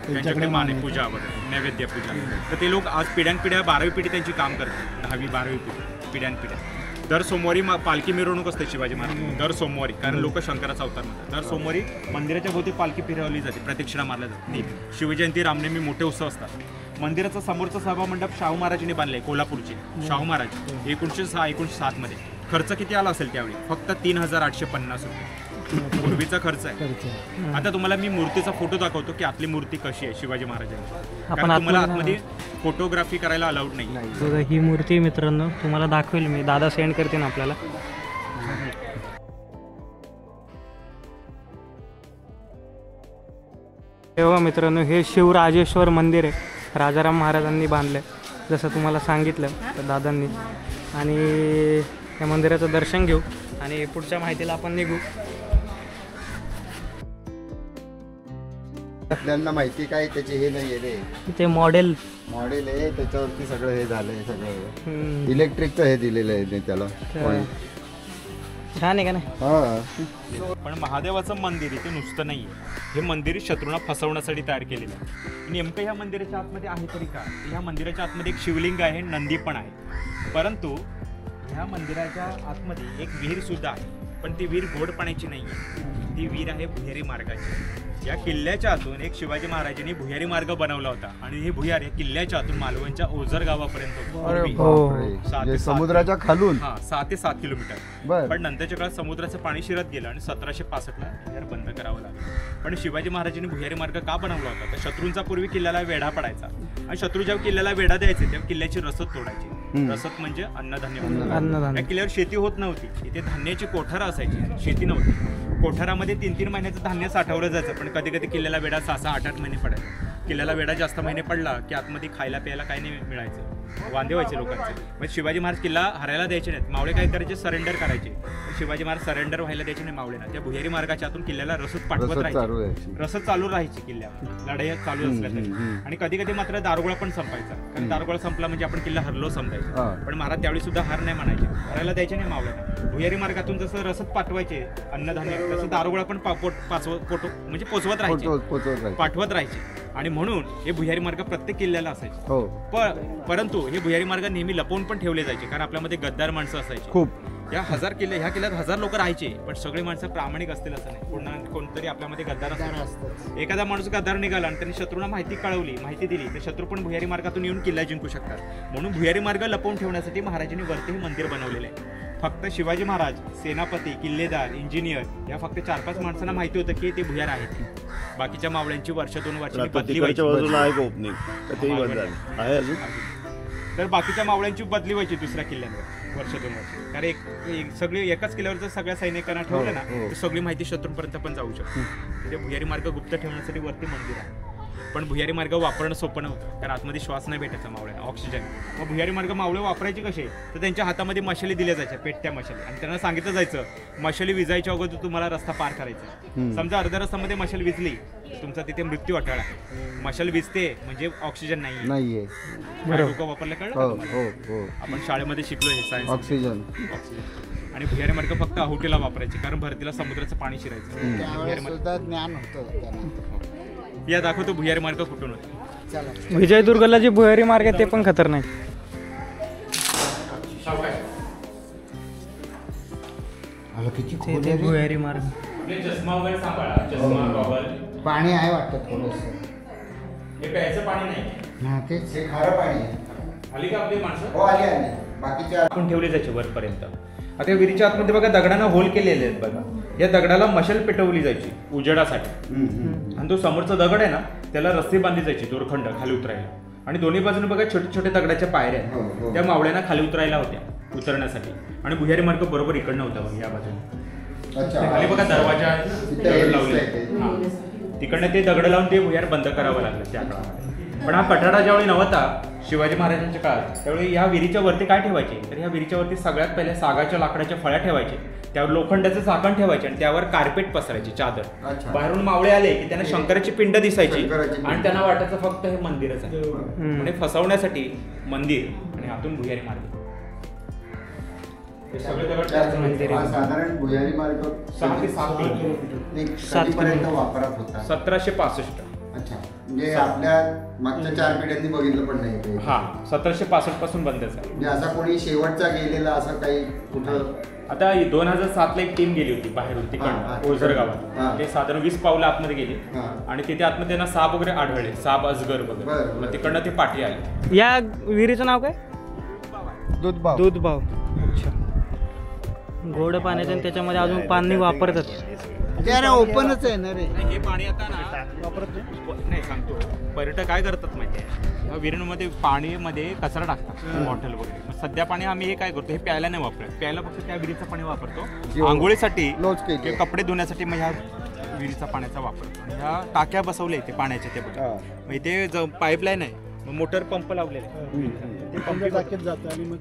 त्यांच्याकडे मान आहे, पूजा वगैरे, नैवेद्य पूजा. तर ते लोक आज पिढ्यानपिढ्या 12वी पिढी त्यांची काम करतात, 10वी 12वी पिढी, पिढ्यानपिढ्या. दर सोमवारी पालखी मिरवणूक असते शिवाजी महाराज दर सोमवारी, कारण लोक शंकराचा अवतार म्हणतात. दर सोमवारी मंदिराच्या भोवती पालखी फिरवली जाते, प्रदक्षिणा मारल्या जाते. शिवजयंती, रामनवमी मोठे उत्सव असतात. मंदिराचा समोरचा सभा मंडप शाहू महाराजांनी बांधले, कोल्हापूरचे शाहू महाराज 1906-1907 मध्ये. खर्च किती आला असेल त्यावेळी? फक्त 3850 रुपये पूर्वीचा खर्च आहे. आता तुम्हाला मी मूर्तीचा फोटो दाखवतो की आतली मूर्ती कशी आहे शिवाजी महाराजांची. कारण तुम्हाला आतमध्ये फोटोग्राफी करायला अलाउड नाही. ही मूर्ती मित्रांनो तुम्हाला दाखवेल मी, दादा सेंड करते ना आपल्याला. तेव्हा मित्रांनो हे शिवराजेश्वर मंदिर आहे, राजाराम महाराजांनी बांधलं जसं तुम्हाला सांगितलं दादांनी. आणि या मंदिराचं दर्शन घेऊ आणि पुढच्या माहितीला आपण निघू. आपल्याला माहिती काय त्याचे हे नाही आहे रे, ते मॉडेल आहे त्याच्यावरती सगळं हे झालंय. सगळं इलेक्ट्रिकचं हे दिलेलं आहे त्याला. छान आहे का नाही? हा पण महादेवाचं मंदिर इथे नुसतं नाही आहे. हे मंदिर शत्रूंना फसवण्यासाठी तयार केलेलं आहे. नेमकं ह्या मंदिराच्या आतमध्ये आहे तरी का? ह्या मंदिराच्या आतमध्ये एक शिवलिंग आहे, नंदी पण आहे. परंतु ह्या मंदिराच्या आतमध्ये एक विहीर सुद्धा आहे, पण ती विहीर गोड पाण्याची नाही आहे. ती विहीर आहे भुयारी मार्गाची. या किल्ल्याच्या आतून एक शिवाजी महाराजांनी भुयारी मार्ग बनवला होता आणि हे भुयार या किल्ल्याच्या आतून मालवणच्या ओझर गावापर्यंत पूर्वी बापरे. 7 ते म्हणजे 7 समुद्राच्या खालून 6 ते 7 किलोमीटर. बर पण नंतरच्या काळात समुद्राचं पाणी शिरत गेलं आणि 1765 ला भुयार बंद करावं लागलं. पण शिवाजी महाराजांनी भुयारी मार्ग का बनवला होता? तर शत्रूंचा पूर्वी किल्ल्याला वेढा पडायचा आणि शत्रू जेव्हा किल्ल्याला वेढा द्यायचे तेव्हा किल्ल्याची रसद तोडायची. रसद म्हणजे अन्नधान्य. अन्नधान्य. या किल्ल्यावर शेती होत नव्हती. इथे धान्याची कोठारं असायची, शेती नव्हती. कोठारामध्ये 3-3 महिन्याचं धान्य साठवलं जायचं, पण कधी कधी किल्ल्याला वेढा 6-6, 8-8 महिने पडायचे. किल्ल्याला वेढा जास्त महिने पडला की आतमध्ये खायला प्यायला काही नाही मिळायचं, वांदे व्हायचे लोकांचे. म्हणजे शिवाजी महाराज किल्ला हरायला द्यायचे नाहीत. मावळे काय करायचे? सरेंडर करायचे. पण शिवाजी महाराज सरेंडर व्हायला द्यायचे नाही मावळेना. त्या भुयारी मार्गाच्या आतून किल्ल्याला रसद पाठवत राहायचे. रसद चालू राहायची किल्ल्यावर, लढाई चालू असल्या तरी. आणि कधी कधी मात्र दारुगोळा पण संपायचा, कारण दारुगोळा संपला म्हणजे आपण किल्ला हरलो समजायचं. पण महाराज त्यावेळी सुद्धा हार नाही म्हणायचे, हरायला द्यायचे नाही मावळेना. भुयारी मार्गातून जसं रसद पाठवायचे अन्नधान्य, तसं दारुगोळा पण म्हणजे पोचवत राहायचे, पाठवत राहायचे. आणि म्हणून हे भुयारी मार्ग प्रत्येक किल्ल्याला असायचे. परंतु हे भुयारी मार्ग नेहमी लपवून पण ठेवले जायचे, कारण आपल्यामध्ये गद्दार माणसं असायची खूप. ह्या किल्ल्यात 1000 लोक राहायचे, पण सगळे माणसं प्रामाणिक असतील असं नाही. पुन्हा कोणतरी आपल्यामध्ये गद्दार असतो. एखादा माणूस गद्दार निघाला आणि त्यांनी शत्रूंना माहिती दिली, तर शत्रू पण भुयारी मार्गातून येऊन किल्ला जिंकू शकतात. म्हणून भुयारी मार्ग लपवून ठेवण्यासाठी महाराजांनी वरती हे मंदिर बनवलेलं आहे. फक्त शिवाजी महाराज, सेनापती, किल्लेदार, इंजिनियर या फक्त 4-5 माणसांना माहिती होतं की ते भुयार आहेत. बाकीच्या मावळ्यांची वर्ष 2 वर्षांनी बदली व्हायची. तर बाकीच्या मावळ्यांची बदली व्हायची दुसऱ्या किल्ल्यावर वर्ष 2 वर्ष. कारण एक सगळी एकाच किल्ल्यावर जर सगळ्या सैनिकांना ठेवलं ना, तर सगळी माहिती शत्रूंपर्यंत पण जाऊ शकते. म्हणजे भुयारी मार्ग गुप्त ठेवण्यासाठी वरती मंदिर आहे. पण भुयारी मार्ग वापरणं सोपं नव्हतं, कारण आतमध्ये श्वास नाही भेटायचा मावळ्यांना, ऑक्सिजन. मग भुयारी मार्ग मावळे वापरायचे कसे? तर त्यांच्या हातामध्ये मशाली दिल्या जायच्या, पेटत्या मशाली. आणि त्यांना सांगितलं जायचं मशाली विजायच्या अगोदर तुम्हाला रस्ता पार करायचा. समजा अर्ध्या रस्त्यामध्ये मशाल विजली, तुमचा तिथे मृत्यू अटळ आहे. मशाल विजते म्हणजे ऑक्सिजन नाहीये. डोकं वापरलं कळलं? आपण शाळेमध्ये शिकलो हे सायन्स, ऑक्सिजन. आणि भुयारी मार्ग फक्त आहुतीला वापरायचे, कारण भरतीला समुद्राचं पाणी शिरायचं. ज्ञान होतं. या दाखवतो भुयारी मार्ग कुठून होते. विजयदुर्गला जे भुयारी मार्ग आहे ते पण खतरनाक. भुयारी मार्ग चष्मा वगैरे सांभाळा, चष्मा, गॉगल. पाणी आहे वाटतं थोडंसं. हे प्यायचं पाणी नाही. हा तेच हे खारं पाणी आहे. आली का आपली माणसं? हो आली. बाकीचे आपण ठेवले जायचे वरपर्यंत. आता विहिरीच्या आतमध्ये बघा दगडांना होल केलेले आहेत बघा. या दगडाला मशाल पेटवली जायची उजेडासाठी. आणि तो समोरचा दगड आहे ना, त्याला रस्सी बांधली जायची दोरखंड खाली उतरायला. आणि दोन्ही बाजूने बघा छोटे छोटे दगडाच्या पायऱ्या आहेत, त्या मावळ्यांना खाली उतरायला होत्या, उतरण्यासाठी. आणि भुयारी मार्ग बरोबर इकडनं होता बघा, या बाजूने. खाली बघा दरवाजा दगड लावले, तिकडनं ते दगड लावून ते भुयार बंद करावं लागलं त्या काळामध्ये. पण हा कठाडा ज्यावेळी नव्हता शिवाजी महाराजांच्या काळात, त्यावेळी ह्या विहिरीच्या वरती काय ठेवायचे? तर ह्या विहिरीच्या वरती सगळ्यात पहिले सागाच्या लाकडाच्या फळ्या ठेवायचे, त्यावर लोखंडाचं झाकण ठेवायचे आणि त्यावर कार्पेट पसरायची, चादर. बाहेरून मावळे आले की त्यांना शंकराची पिंड दिसायची आणि त्यांना वाटायचं फक्त हे मंदिरच आहे. म्हणजे फसवण्यासाठी मंदिर आणि आतून भुयारी मार्ग. साधारण भुयारी मार्ग 6 ते 7 किलोमीटर 7 वापरात होता. 1765. अच्छा, म्हणजे आपल्या मागच्या 4 पिढ्यांनी बघितलं पण नाही. हा 1765 पासून बंदच आहे. म्हणजे असा कोणी शेवटचा गेलेला असं काही कुठं? आता 2007 ला एक टीम गेली होती बाहेरून तिकडनं ओझर गावात. ते साधारण 20 पावलं आतमध्ये गेली आणि तिथे आतमध्ये त्यांना साप वगैरे आढळले, साप, अजगर वगैरे. मग तिकडनं ते पाठी आले. या विहिरीचं नाव काय? दूधबाव. अच्छा. गोड पाण्याचं आणि त्याच्यामध्ये अजून पाणी वापरतात. ओपनच आहे ना रे हे पाणी. आता ना वापरत नाही, सांगतो. पर्यटक काय करतात माहिती आहे, विहिरीमध्ये पाणीमध्ये कचरा टाकतात, बॉटल वगैरे. सध्या पाणी आम्ही हे काय करतो, हे प्यायला नाही वापरत. प्यायला फक्त त्या विहिरीचं पाणी वापरतो. आंघोळीसाठी, कपडे धुण्यासाठी मग ह्या विहिरीचा पाण्याचा वापरतो. ह्या टाक्या बसवले इथे पाण्याच्या, ते बघा. मग इथे पाईपलाईन आहे, मग मोटर पंप लावलेला आहे. ते पंप टाकीत जातं आणि मग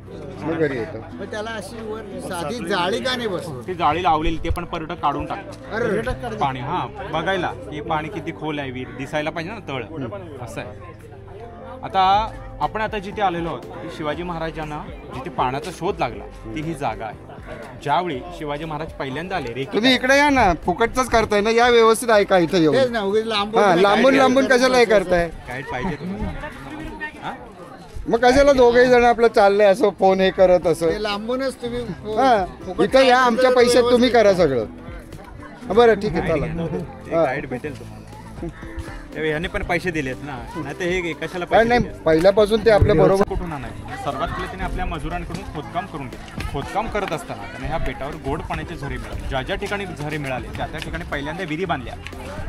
घरी येतं. मग त्याला अशी वर साधी जाळी का नाही बसवत? ती जाळी लावलेली, ते पण पर्यटक काढून टाकतात पाणी. हा बघायला हे पाणी किती खोल आहे, विहीर दिसायला पाहिजे ना तळ, असं आहे. आता आपण जिथे आलेलो आहोत, ती शिवाजी महाराजांना जिथे पाण्याचा शोध लागला ती ही जागा आहे. ज्यावेळी शिवाजी महाराज पहिल्यांदा आले रे तुम्ही इकडे या ना, फुकटच करताय ना, या व्यवस्थित ऐका इथं तेच येऊन. ना उगीच लांबून हा, लांबून लांबून कशाला हे करताय? गाईड पाहिजे तुम्हाला हा? मग कशाला दोघेही जण आपलं चाललंय असं फोन हे करत असं? ते लांबूनच तुम्ही हा, इथं या, आमच्या पैशात तुम्ही करा सगळं. हा, बरं ठीक आहे, चला. गाईड भेटेल तुम्हाला. त्यावेळी ह्याने पण पैसे दिलेत ना, नाही तर हे कशाला काय पैसे नाही, दिलेत? पहिल्यापासून ते आपल्या बरोबर. कुठून आणायचे? सर्वात पहिले त्याने आपल्या मजुरांकडून खोदकाम करून घेतलं. खोदकाम करत असताना त्याने ह्या बेटावर गोड पाण्याचे झरे मिळाले. ज्या ज्या ठिकाणी झरे मिळाले त्या त्या ठिकाणी पहिल्यांदा विहिरी बांधल्या.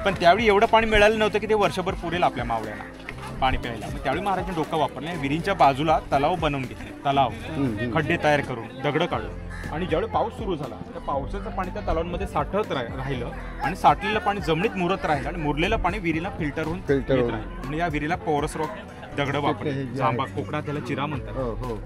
पण त्यावेळी एवढं पाणी मिळालं नव्हतं की ते वर्षभर पुरेल आपल्या मावळ्याला पाणी प्यायला. मग त्यावेळी महाराजांनी डोकं वापरले, विहिरींच्या बाजूला तलाव बनवून घेतले. तलाव खड्डे तयार करून दगडं काढून. आणि ज्यावेळी पाऊस सुरू झाला त्या पावसाचं पाणी त्या तलावांमध्ये साठत राहिलं आणि साठलेलं पाणी जमिनीत मुरत राहिलं आणि मुरलेलं पाणी विहिरीला फिल्टर होऊन येत राहिलं. आणि या विहिरीला पोरस रॉक दगड वापरले, जांबा, कोकणात त्याला चिरा म्हणतात.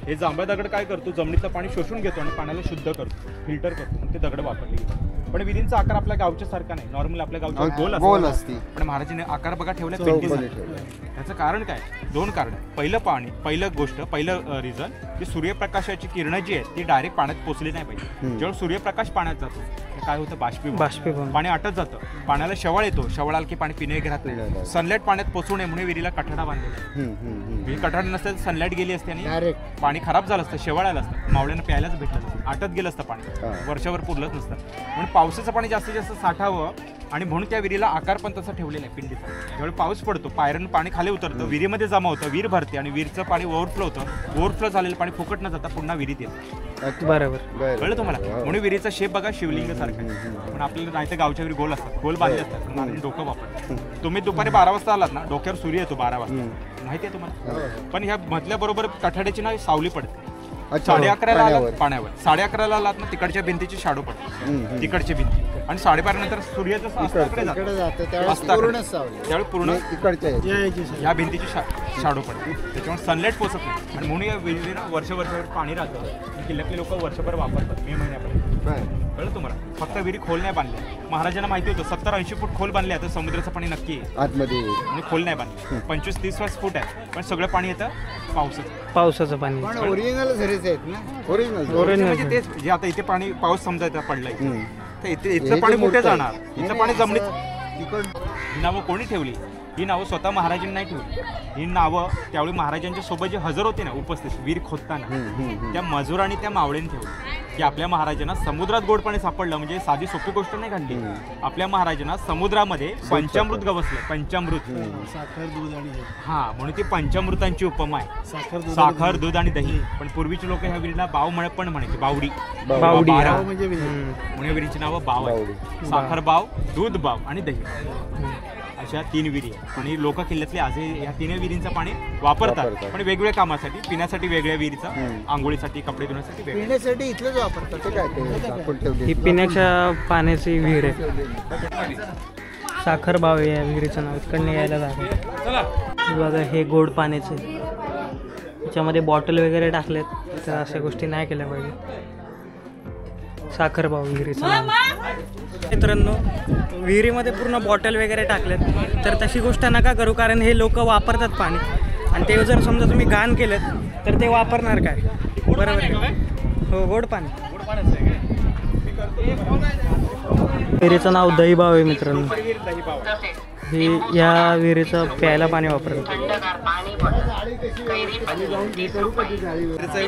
हे जांबा दगड काय करतो, जमिनीतलं पाणी शोषून घेतो आणि पाण्याला शुद्ध करतो, फिल्टर करतो. मग ते दगड वापरले गेले. पण विहिरींचा आकार आपल्या गावच्या सारखा नाही. नॉर्मल आपल्या गावच्या गोल असते. पण महाराजांनी आकार बघा ठेवला त्याचं कारण काय? दोन कारण. पहिलं रिझन की सूर्यप्रकाशाची किरणं जी आहेत ती डायरेक्ट पाण्यात पोचली नाही पाहिजे. जेव्हा सूर्यप्रकाश पाण्यात जातो काय होतं, बाष्पीभवन, पाणी आटत जातं, पाण्याला शेवाळ येतो, शेवाळ आलं की पाणी पिणे राहत नाही. सनलाईट पाण्यात पोचू नये म्हणून विहिरीला कठाडा बांधलेला. कठाडा नसतं तर सनलाईट गेली असते आणि पाणी खराब झालं असतं, शेवाळ आलं असतं, मावळ्यांना प्यायलाच भेटलं नसतं, आटत गेलं असतं पाणी, वर्षभर पुरलंच नसतं. म्हणून पावसाचं पाणी जास्तीत जास्त साठावं आणि म्हणून त्या विहिरीला आकार पण तसा ठेवलेला आहे पिंडीचा. ज्यावेळी पाऊस पडतो पायऱ्यानं पाणी खाली उतरतं, विहिरीमध्ये जमा होतं, विहीर भरते आणि विहिरीचं पाणी ओव्हरफ्लो होतं. ओव्हरफ्लो झालेलं पाणी फुकट न जाता पुन्हा विहिरीत येतं. बरोबर, कळलं तुम्हाला? म्हणून विहिरीचा शेप बघा शिवलिंग सारखा. पण आपल्याला नाही तर गावच्या विहिरी गोल असतात, गोल बांधले असतात, पण डोकं वापरतात. तुम्ही दुपारी 12 वाजता आलात ना, डोक्यावर सूर्य येतो 12 वाजता, माहिती आहे तुम्हाला? पण ह्या म्हटल्याबरोबर कठाड्याची ना सावली पडते. 11:30ला आलात पाण्यावर, 11:30ला आलात ना तिकडच्या भिंतीची शाडो पडते, तिकडची भिंती. आणि 12:30 नंतर सूर्य जसं अस्ताकडे जातो त्यावेळी पूर्ण या भिंतीची शाडो पडते, त्याच्यामुळे सनलाईट पोचत नाही. आणि म्हणून या विहिरीला वर्षभर पाणी राहतं. किल्ल्यातले लोक वर्षभर वापरतात मे महिन्यापर्यंत. कळलं तुम्हाला? फक्त विहिरी खोल नाही बांधल्या. महाराजांना माहिती होतं 70-80 फूट खोल बांधल्या तर समुद्राचं पाणी नक्की आतमध्ये आणि खोल नाही बांधले. 25-30 फूट आहे पण सगळं पाणी येतं पावसाचं पाणी. ओरिजिनल झरेच आहेत ना, ओरिजिनल. म्हणजे तेच जे आता इथे पाणी पाऊस समजा इथं पडलाय तर इथलं पाणी कुठे जाणार? इथलं पाणी जमिनीत. ही नावं कोणी ठेवली? ही नावं स्वतः महाराजांनी नाही ठेवली. ही नावं त्यावेळी महाराजांच्या सोबत जे हजर होते ना उपस्थित विहीर खोदताना त्या मजूर आणि त्या मावळ्यांनी ठेवली. की आपल्या महाराजांना समुद्रात गोड पाणी सापडलं म्हणजे साधी सोपी गोष्ट नाही घडली. आपल्या महाराजांना समुद्रामध्ये पंचामृत गवसलं. पंचामृत, साखर, दूध आणि हा, म्हणून ती पंचामृतांची उपमा आहे. साखर, दूध आणि दही. पण पूर्वीचे लोक ह्या विहिरीला बाव पण म्हणायचे, बावडी. म्हणजे म्हणून या विहिरीची नावं बाव आहे. साखर बाव, दूध बाव आणि दही, अशा 3 विहिरी आहेत. आणि लोक किल्ल्यातले आजही या 3 विहिरींचं पाणी वापरतात, पण वेगवेगळ्या कामासाठी. पिण्यासाठी वेगळ्या विहिरीचा, आंघोळीसाठी, कपडे धुण्यासाठी वेगळ्या. पिण्यासाठी इथलंच वापरतात. ही पिण्याच्या पाण्याची विहीर आहे. साखर बाव आहे या विहिरीचं नाव. इकडनं यायला जातं बघा. हे गोड पाण्याचे, त्याच्यामध्ये बॉटल वगैरे टाकलेत तर अशा गोष्टी नाही केल्या पाहिजे. साखर बाव विहिरीचं नाव. मित्रांनो, विहिरीमध्ये पूर्ण बॉटल वगैरे टाकलेत तर तशी गोष्ट नका करू, कारण हे लोक वापरतात पाणी आणि ते जर समजा तुम्ही घाण केलं तर ते वापरणार काय? बरोबर आहे? हो, गोड पाणी. विहिरीचं नाव दहीबाव आहे मित्रांनो. ही या विहिरीचं प्यायला पाणी वापरतात.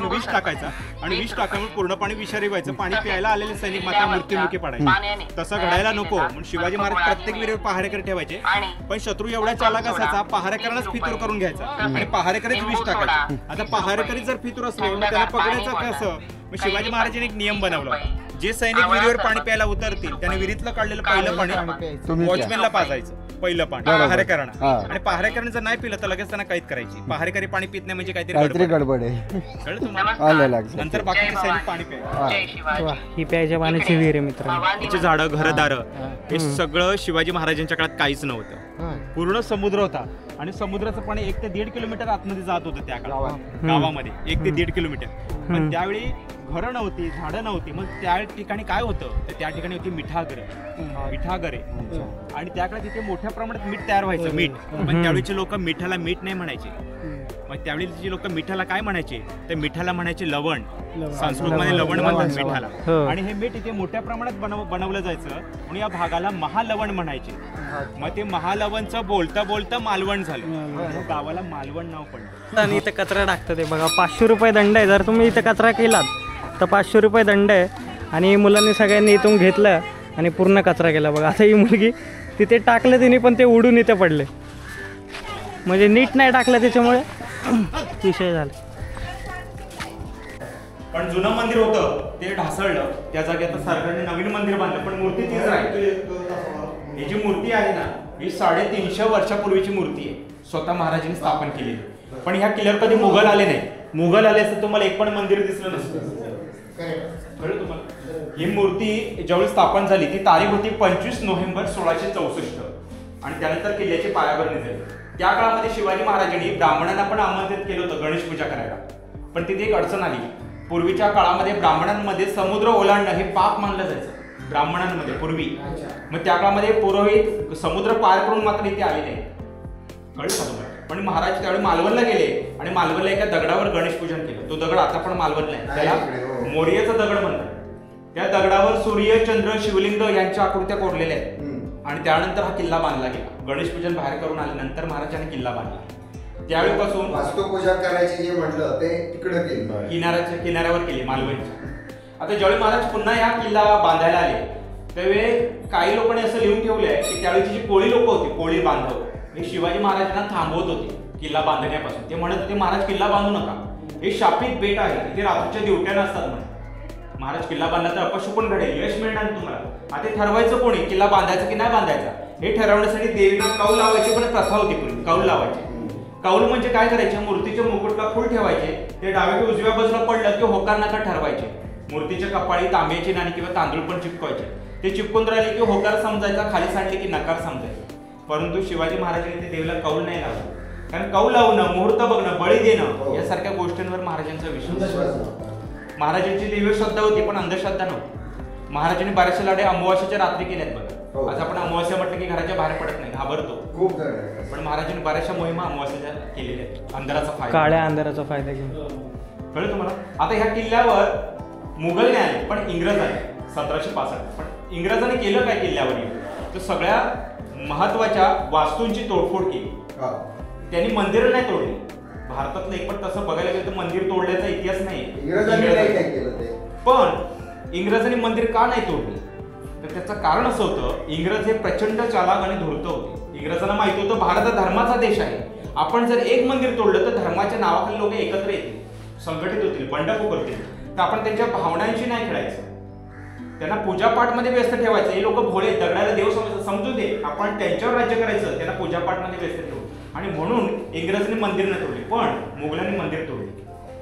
विष टाकायचा आणि विष टाकामुळे पूर्ण पाणी विषारी व्हायचं. पाणी प्यायला आलेले सैनिक मात्र मृत्युमुखी पडायचे. तसं घडायला नको म्हणून शिवाजी महाराज प्रत्येक विहिरीवर पहारेकरी ठेवायचे. पण शत्रू एवढा चालाक असायचा, पहारेकरांनाच फितूर करून घ्यायचा आणि पहारेकरीच विष टाकायचे. आता पहारेकरी जर फितूर असले मग त्याला पकडायचं कसं? मग शिवाजी महाराजांनी एक नियम बनवला. जे सैनिक विहिरीवर पाणी प्यायला उतरतील त्याने विहिरीतलं काढलेलं पहिलं पाणी वॉचमॅनला पाजायचं. पहिलं पाणी पहारेकरांना. आणि पहारेकरांनी जर नाही पिलं तर लगेच त्यांना कैद करायची. पहारेकरी पाणी पित नाही म्हणजे काहीतरी गडबड आहे. कळलं तुम्हाला? नंतर बाकीचे सैनिक पाणी प्यायचे. ही प्यायच्या पाण्याची विहीर आहे मित्रांनो. त्याची झाडं, घरदारं हे सगळं शिवाजी महाराजांच्या काळात काहीच नव्हतं. पूर्ण समुद्र होता आणि समुद्राचं पाणी 1 ते 1.5 किलोमीटर आतमध्ये जात होतं त्या काळात गावामध्ये. 1 ते 1.5 किलोमीटर. पण त्यावेळी घरं नव्हती, झाडं नव्हती. मग त्या ठिकाणी काय होतं तर त्या ठिकाणी होती मिठागरे. आणि त्या काळात तिथे मोठ्या प्रमाणात मीठ तयार व्हायचं. मीठ. पण त्यावेळीचे लोक मिठाला मीठ नाही म्हणायचे, मग त्यावेळी जी लोक मिठाला काय म्हणायचे, तर मिठाला म्हणायचे लवण. संस्कृतमध्ये लवण म्हणतात मिठाला. हो. आणि हे मीठ इथे मोठ्या प्रमाणात बनवलं जायचं म्हणून या भागाला महालवण म्हणायचे. मग ते महालवणचं बोलता बोलता मालवण झालं, म्हणून गावाला मालवण नाव पडलं. आणि इथं कचरा टाकतं ते बघा, 500 रुपये दंड आहे. जर तुम्ही इथं कचरा केलात तर 500 रुपये दंड आहे. आणि मुलांनी सगळ्यांनी इथून घेतलं आणि पूर्ण कचरा केला बघा. आता ही मुलगी तिथे टाकलं तिने, पण ते उडून इथे पडले, म्हणजे नीट नाही टाकलं त्याच्यामुळे विषय झाला. पण जुनं मंदिर होतं ते ढासळलं, त्या जागी आता सरकारने नवीन मंदिर बांधलं, पण मूर्ती तीच राहिली. ही जी मूर्ती आहे ना, ही 350 वर्षापूर्वीची मूर्ती आहे, स्वतः महाराजांनी स्थापन केलेली. पण ह्या किल्ल्यावर कधी मुघल आले नाही. मुघल आले असते तुम्हाला एक पण मंदिर दिसलं नसतं. कळलं तुम्हाला? ही मूर्ती ज्यावेळी स्थापन झाली ती तारीख होती 25 नोव्हेंबर 1664 आणि त्यानंतर किल्ल्याची पायाभरणी झाली. त्या काळामध्ये शिवाजी महाराजांनी ब्राह्मणांना पण आमंत्रित केलं होतं गणेश पूजा करायला. पण तिथे एक अडचण आली. पूर्वीच्या काळामध्ये ब्राह्मणांमध्ये समुद्र ओलांडणं हे पाप मानलं जायचं ब्राह्मणांमध्ये पूर्वी. मग त्या काळामध्ये पुरोहित समुद्र पार करून मात्र इथे आले नाही. कळलं का तुम्हाला? पण महाराज त्यावेळी मालवणला गेले आणि मालवणला एका दगडावर गणेश पूजन केलं. तो दगड आता पण मालवणला आहे, त्याला मोर्याचा दगड म्हणतात. त्या दगडावर सूर्य, चंद्र, शिवलिंग यांच्या आकृत्या कोरलेल्या आहेत. आणि त्यानंतर हा किल्ला बांधला गेला. गणेश पूजन बाहेर करून आल्यानंतर महाराजांनी किल्ला बांधला. त्यावेळीपासून वास्तुपूजा करायची जे म्हटलं ते तिकडे केलं, किनाऱ्यावर केली मालवणच्या. आता ज्यावेळी महाराज पुन्हा हा किल्ला बांधायला आले त्यावेळी काही लोकांनी असं लिहून ठेवलं आहे की त्यावेळीची जी कोळी लोक होती, कोळी बांधव, हे शिवाजी महाराजांना थांबवत होते किल्ला बांधण्यापासून. ते म्हणत होते महाराज किल्ला बांधू नका, हे शापित बेट आहे, इथे रात्रीच्या दिवट्या नसतात म्हणे. महाराज किल्ला बांधला तर अपशकुन घडेल, यश मिळणार तुम्हाला. आता ठरवायचं कोणी किल्ला बांधायचा की नाही बांधायचा हे ठरवण्यासाठी देवीला कौल लावायची पण प्रथा होती पूर्वी. कौल लावायची. कौल म्हणजे काय करायचे, मूर्तीच्या मुकुटला फुल ठेवायचे, ते डाव्या किंवा उजव्या बाजूला पडलं की होकार नका ठरवायचे. मूर्तीच्या कपाळी तांब्याची नाणी किंवा तांदूळ पण चिपकवायचे. ते चिपकून राहिले की होकार समजायचा, खाली सांडले की नकार समजायचा. परंतु शिवाजी महाराजांनी ते देवीला कौल नाही लावलं. कारण कौल लावणं, मुहूर्त बघणं, बळी देणं यासारख्या गोष्टींवर महाराजांचा विश्वास. महाराजांची देवी श्रद्धा होती पण अंधश्रद्धा नव्हती. महाराजांनी बऱ्याचशा लढाई अमावास्येच्या रात्री केल्यात बघा. आज आपण अमावास्या म्हटलं की घराच्या बाहेर पडत नाही, घाबरतो खूप. पण महाराजांनी बऱ्याचशा मोहिमा अमावास्येच्या केलेल्या आहेत, अंधाराचा फायदा, काळ्या अंधाराचा फायदा घेऊन. कळलं तुम्हाला? आता ह्या किल्ल्यावर मुघल नाही आले पण इंग्रज आले 1765. पण इंग्रजांनी केलं काय किल्ल्यावर? तर सगळ्या महत्वाच्या वास्तूंची तोडफोड केली. त्यांनी मंदिरं नाही तोडली. भारतातलं एक पण तसं बघायला गेलं तर मंदिर तोडल्याचा इतिहास नाही. पण इंग्रजांनी मंदिर का नाही तोडली तर त्याचं कारण असं होतं, इंग्रज हे प्रचंड चालाक आणि धूर्त होते. इंग्रजांना माहिती होतं भारत हा धर्माचा देश आहे. आपण जर एक मंदिर तोडलं तर धर्माच्या नावाखाली लोक एकत्र येतील, संघटित होतील, बंडखोर करतील. तर आपण त्यांच्या भावनांशी नाही खेळायचं, त्यांना पूजापाठमध्ये व्यस्त ठेवायचं. हे लोक भोळे, दगडाला देव समजू दे, आपण त्यांच्यावर राज्य करायचं, त्यांना पूजापाठमध्ये व्यस्त ठेवू. आणि म्हणून इंग्रजांनी मंदिर न तोडले पण मुघलांनी मंदिर तोडले.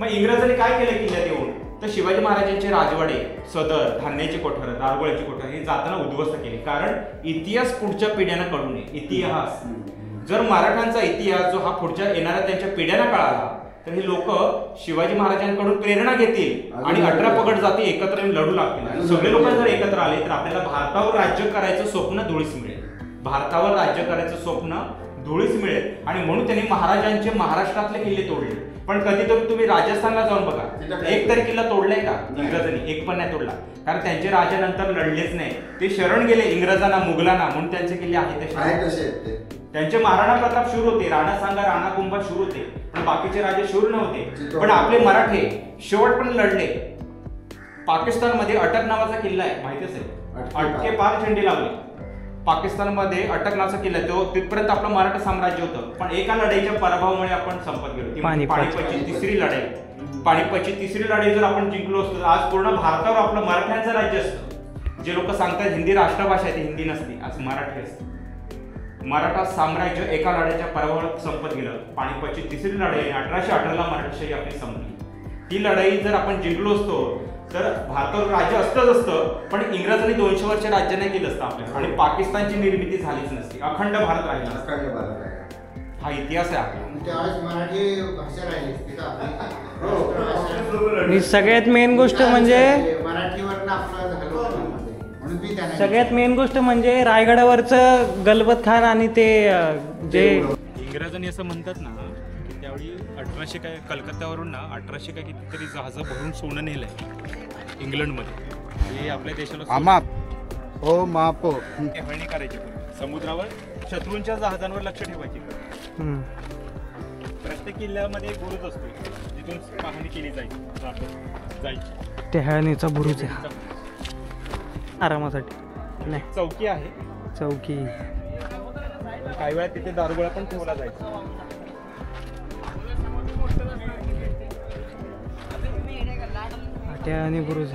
मग इंग्रजांनी काय केलं किल्ल्यात येऊन, तर शिवाजी महाराजांचे राजवाडे, सदर, धान्याची कोठरं, दारुगोळ्याची कोठरं हे जाताना उद्ध्वस्त केले. कारण इतिहास पुढच्या पिढ्यांना कळू नये. इतिहास जर मराठ्यांचा इतिहास जो हा पुढच्या येणाऱ्या त्यांच्या पिढ्यांना कळाला तर हे लोक शिवाजी महाराजांकडून प्रेरणा घेतील आणि 18 पगड जाती एकत्र येऊन लढू लागतील. आणि सगळे लोक जर एकत्र आले तर आपल्याला भारतावर राज्य करायचं स्वप्न धुळीस मिळेल. भारतावर राज्य करायचं स्वप्न धुळीस मिळेल. आणि म्हणून त्यांनी महाराजांचे महाराष्ट्रातले किल्ले तोडले. पण कधीतरी तुम्ही राजस्थानला जाऊन बघा, एक तरी किल्ला तोडलाय का इंग्रजांनी? एक पण नाही तोडला. कारण त्यांचे राजा नंतर लढलेच नाही, ते शरण गेले इंग्रजांना, मुघलांना, म्हणून त्यांचे किल्ले आहेत तसे. त्यांचे महाराणा प्रताप शूर होते, राणा सांगा, राणा कुंभा शूर होते, पण बाकीचे राजे शूर नव्हते. पण आपले मराठे शेवटपर्यंत लढले. पाकिस्तानमध्ये अटक नावाचा किल्ला आहे, माहितीच आहे, अटके पार झेंडे लावले. पाकिस्तानमध्ये अटक नावाचा किल्ला आहे, तो तिथपर्यंत आपलं मराठा साम्राज्य होतं. पण एका लढाईच्या पराभवामुळे आपण संपत गेलो. पानिपतची तिसरी लढाई. पानिपतची तिसरी लढाई जर आपण जिंकलो असतो तर आज पूर्ण भारतावर आपलं मराठ्यांचं राज्य असतं. जे लोक सांगतात हिंदी राष्ट्रभाषा आहे, ती हिंदी नसते, आज मराठी असते. मराठा साम्राज्य एका लढाईच्या पराभवात संपत गेलं. पानिपतची तिसरी लढाई 1818ला मराठीशाही आपली संपली. ती लढाई जर आपण जिंकलो असतो तर भारतावर राज्य असतंच असतं, पण इंग्रजांनी 200 वर्ष राज्य नाही केलं असतं आपल्याला आणि पाकिस्तानची निर्मिती झालीच नसती, अखंड भारत राहिला. हा इतिहास आहे आपला. मराठी भाषा राहिली. सगळ्यात मेन गोष्ट म्हणजे सगळ्यात मेन गोष्ट म्हणजे रायगडावरचं गलबत खान आणि ते जे इंग्रजांनी असं म्हणतात ना की त्यावेळी 1800 काय कलकत्त्यावरून ना 1800 काय कितीतरी जहाजं भरून सोनं नेलंय इंग्लंडमध्ये. हे आपल्या देशाला आमाप हो माप हो. टेहळणी करायची समुद्रावर, शत्रूंच्या जहाजांवर लक्ष ठेवायची. हम्म. प्रत्येक किल्ल्यामध्ये एक बुरुज असतो जिथून पाहणी केली जायची. टेहळणीचा बुरुज आहे आरामासाठी. नाही, चौकी आहे. चौकी. काही वेळा तिथे दारुगोळा पण ठेवला जायचा. टेहळणी बुरुज.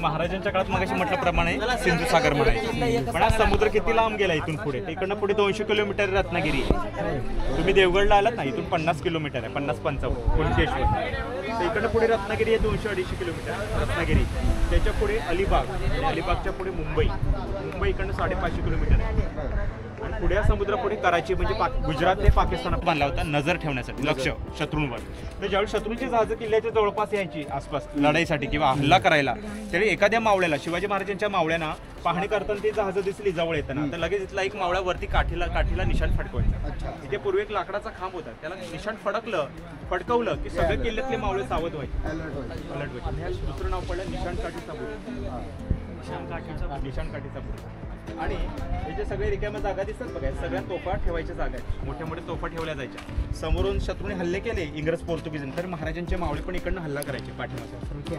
महाराजांच्या काळात मगाशी म्हटल्याप्रमाणे सिंधू सागर म्हणायचे, पण आज समुद्र किती लांब गेला इथून पुढे. इकडनं पुढे 200 किलोमीटर रत्नागिरी. तुम्ही देवगडला आलात ना, इथून 50 किलोमीटर आहे, 50-55 कुणकेश्वर. तर इकडनं पुढे रत्नागिरी आहे 200-250 किलोमीटर रत्नागिरी. त्याच्या पुढे अलिबाग, आणि अलिबागच्या पुढे मुंबई. मुंबई इकडनं 550 किलोमीटर आहे. आणि पुढे समुद्रापुढे कराची म्हणजे गुजरात ते पाकिस्तानात बांधला होता नजर ठेवण्यासाठी, लक्ष शत्रूंवर. तर ज्यावेळी शत्रूंची जहाजं किल्ल्याच्या जवळपास यायची आसपास लढाईसाठी किंवा हल्ला करायला, त्यावेळी एखाद्या मावळ्याला, शिवाजी महाराजांच्या मावळ्यांना पाहणी करताना ती जहाजं दिसली जवळ येताना, तर लगेच इथला एक मावळा वरती काठीला निशाण फडकवायचा. तिथे पूर्वी एक लाकडाचा खांब होता, त्याला निशाण फडकवलं की सगळे किल्ल्यातले मावळे सावध व्हायचे, अलर्ट व्हायचे. दुसरं नाव पडलं निशाण काठीचा बुरुज. निशाण काठीचा बुरुज. आणि हे जे सगळे रिकाम्या जागा दिसतात बघा, सगळ्या तोफा ठेवायच्या जागा आहेत. मोठ्या मोठ्या तोफा ठेवल्या जायच्या. समोरून शत्रूने हल्ले केले इंग्रज पोर्तुगीज, तर महाराजांचे मावळे पण इकडनं हल्ला करायचे पाठीमागे.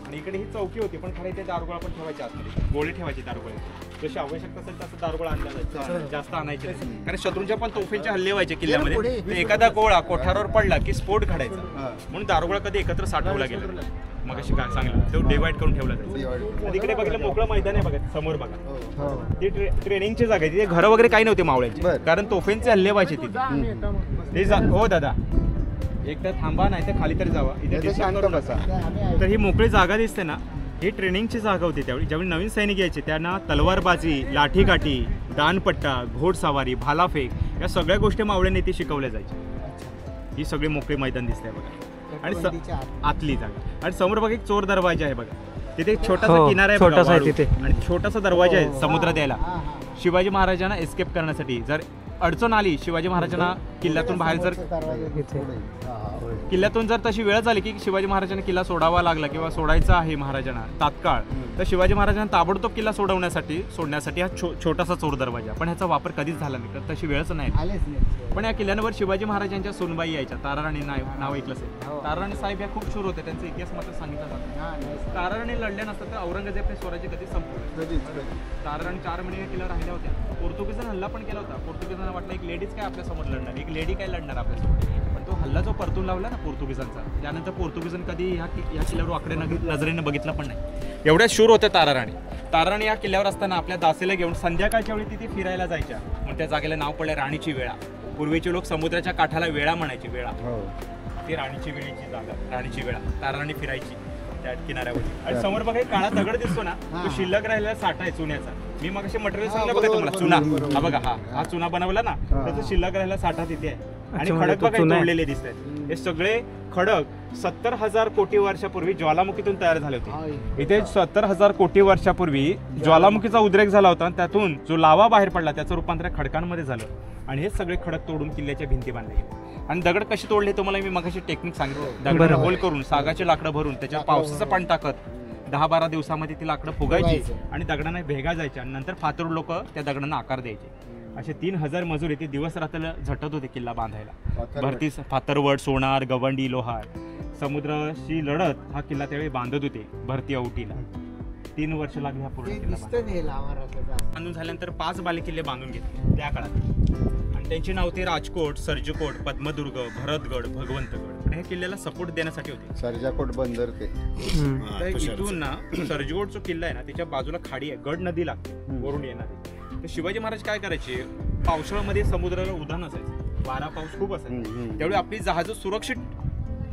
आणि इकडे ही चौकी होती, पण खरं इथे दारुगोळा पण ठेवायचे आतमध्ये, गोळे ठेवायचे दारुगोळे. जशी आवश्यकता असेल तसं दारुगोळा आणला जायचा, जास्त आणायचे नाही. कारण शत्रूंच्या पण तोफेंचे हल्ले व्हायचे किल्ल्यामध्ये. तर एखादा गोळा कोठारावर पडला की स्फोट घडायचा, म्हणून दारुगोळा कधी एकत्र साठवला गेला. मग अशी काय सांगलं, तो डिवाइड करून ठेवला जायचा. तिकडे बघितलं मोकळं मैदान आहे बघा, समोर बघा, ती ट्रेनिंगची जागा आहे. तिथे घरं वगैरे काही नव्हते मावळ्यांचे, कारण तोफेंचे हल्ले व्हायचे तिथे. हो दादा, एकदा थांबा, नाही तर खाली तरी जावा, इथे शांत बसा. तर ही मोकळी जागा दिसते ना, ही ट्रेनिंगची जागा होती. त्यावेळी ज्यावेळी नवीन सैनिक यायचे त्यांना तलवारबाजी, लाठीकाठी, दानपट्टा, घोडसवारी, भालाफेक या सगळ्या गोष्टी मावळ्यांनी ती शिकवल्या जायच्या. ही सगळी मोकळी मैदान दिसते बघा. आणि आतली जागा. आणि समोर बघा एक चोर दरवाजा आहे बघा, तिथे एक छोटासा किनारा आहे, छोटासा आहे तिथे, आणि छोटासा दरवाजा आहे समुद्रात यायला. शिवाजी महाराजांना एस्केप करण्यासाठी जर अडचण आली, शिवाजी महाराजांना किल्ल्यातून बाहेर जर किल्ल्यातून जर तशी वेळ झाली की शिवाजी महाराजांना किल्ला सोडावा लागला किंवा सोडायचा आहे महाराजांना तात्काळ, तर शिवाजी महाराजांना ताबडतोब किल्ला सोडण्यासाठी हा छोटासा चोर दरवाजा. पण ह्याचा वापर कधीच झाला नाही, तर तशी वेळच नाही. पण या किल्ल्यावर शिवाजी महाराजांच्या सोनबाई यायच्या. ताराराणी नाव ऐकलं असेल. ताराराणी साहेब या खूप शूर होते, त्यांचा इतिहास मात्र सांगितला जातो. ताराराणी लढल्या नसतात तर औरंगजेबने स्वराज्य कधी संपवलं. ताराराणी 4 महिने किल्ला राहिल्या होत्या. पोर्तुगीजांनी हल्ला पण केला होता. पोर्तुगीजांना वाटलं एक लेडीज काय आपल्या समोर लढणार, एक लेडी काय लढणार आपल्यासमोर. पण तो हल्ला जो परतून लावला ना पोर्तुगीजांचा, त्यानंतर पोर्तुगीजांनी कधी ह्या किल्ल्यावर वाकडे नजरेने बघितलं पण नाही. एवढ्या शूर होत्या ताराराणी. ताराराणी या किल्ल्यावर असताना आपल्या दासीला घेऊन संध्याकाळच्या वेळी तिथे फिरायला जायच्या. मग त्या जागेला नाव पडलं राणीची वेळा. पूर्वीचे लोक समुद्राच्या काठाला वेळा म्हणायचे. वेळा ती राणीची वेळेची जागा, राणीची वेळा. ताराराणी फिरायची त्या किनाऱ्यावर. आणि समोर बघा एक काळा दगड दिसतो ना, तो शिल्लक राहिलेला साठा आहे चुन्याचा. मी मग असे मटेरियल सांगितलं बघा तुम्हाला, चुना. हा बघा, हा चुना बनवला ना, त्याचा शिल्लक राहिलेला साठा तिथे आहे. आणि खडक बघा तोडलेले दिसत आहेत. हे सगळे खडक 70,000 कोटी वर्षापूर्वी ज्वालामुखीतून तयार झाले होते. इथे 70,000 कोटी वर्षापूर्वी ज्वालामुखीचा उद्रेक झाला होता. त्यातून जो लावा बाहेर पडला त्याचं रूपांतर खडकांमध्ये झालं. आणि हे सगळे खडक तोडून किल्ल्याच्या भिंती बांधले गेले. आणि दगड कशी तोडले तुम्हाला मी मगाशी टेक्निक सांगितलं. दगड होल करून सागाची लाकडं भरून त्याच्यावर पावसाचं पाणी टाकत 10-12 दिवसामध्ये ती लाकडं फुगायची आणि दगडांना भेगा जायच्या. आणि नंतर फातरू लोक त्या दगडांना आकार द्यायचे. असे 3000 मजूर इथे दिवस रात्र झटत होते किल्ला बांधायला. भरती फातरवड, सोनार, गवंडी, लोहार, समुद्राशी लढत हा किल्ला त्यावेळी बांधत होते. भरती औटीला 3 वर्ष लागली हा पूर्ण किल्ला बांधून झाल्यानंतर 5 बालेकिल्ले बांधून घेतले त्या काळात. आणि त्यांची नाव ते राजकोट, सर्जकोट, पद्मदुर्ग, भरतगड, भगवंतगड. पण हे किल्ल्याला सपोर्ट देण्यासाठी होते. सर्जकोट बंदर ते. तर इथून ना सर्जकोट जो किल्ला आहे ना, त्याच्या बाजूला खाडी आहे, गड नदी लागते वरून येणारी. तर शिवाजी महाराज काय करायचे, पावसाळ्यामध्ये समुद्राला उधाण असायचं, वारा पाऊस खूप असायचा. त्यावेळी आपली जहाजं सुरक्षित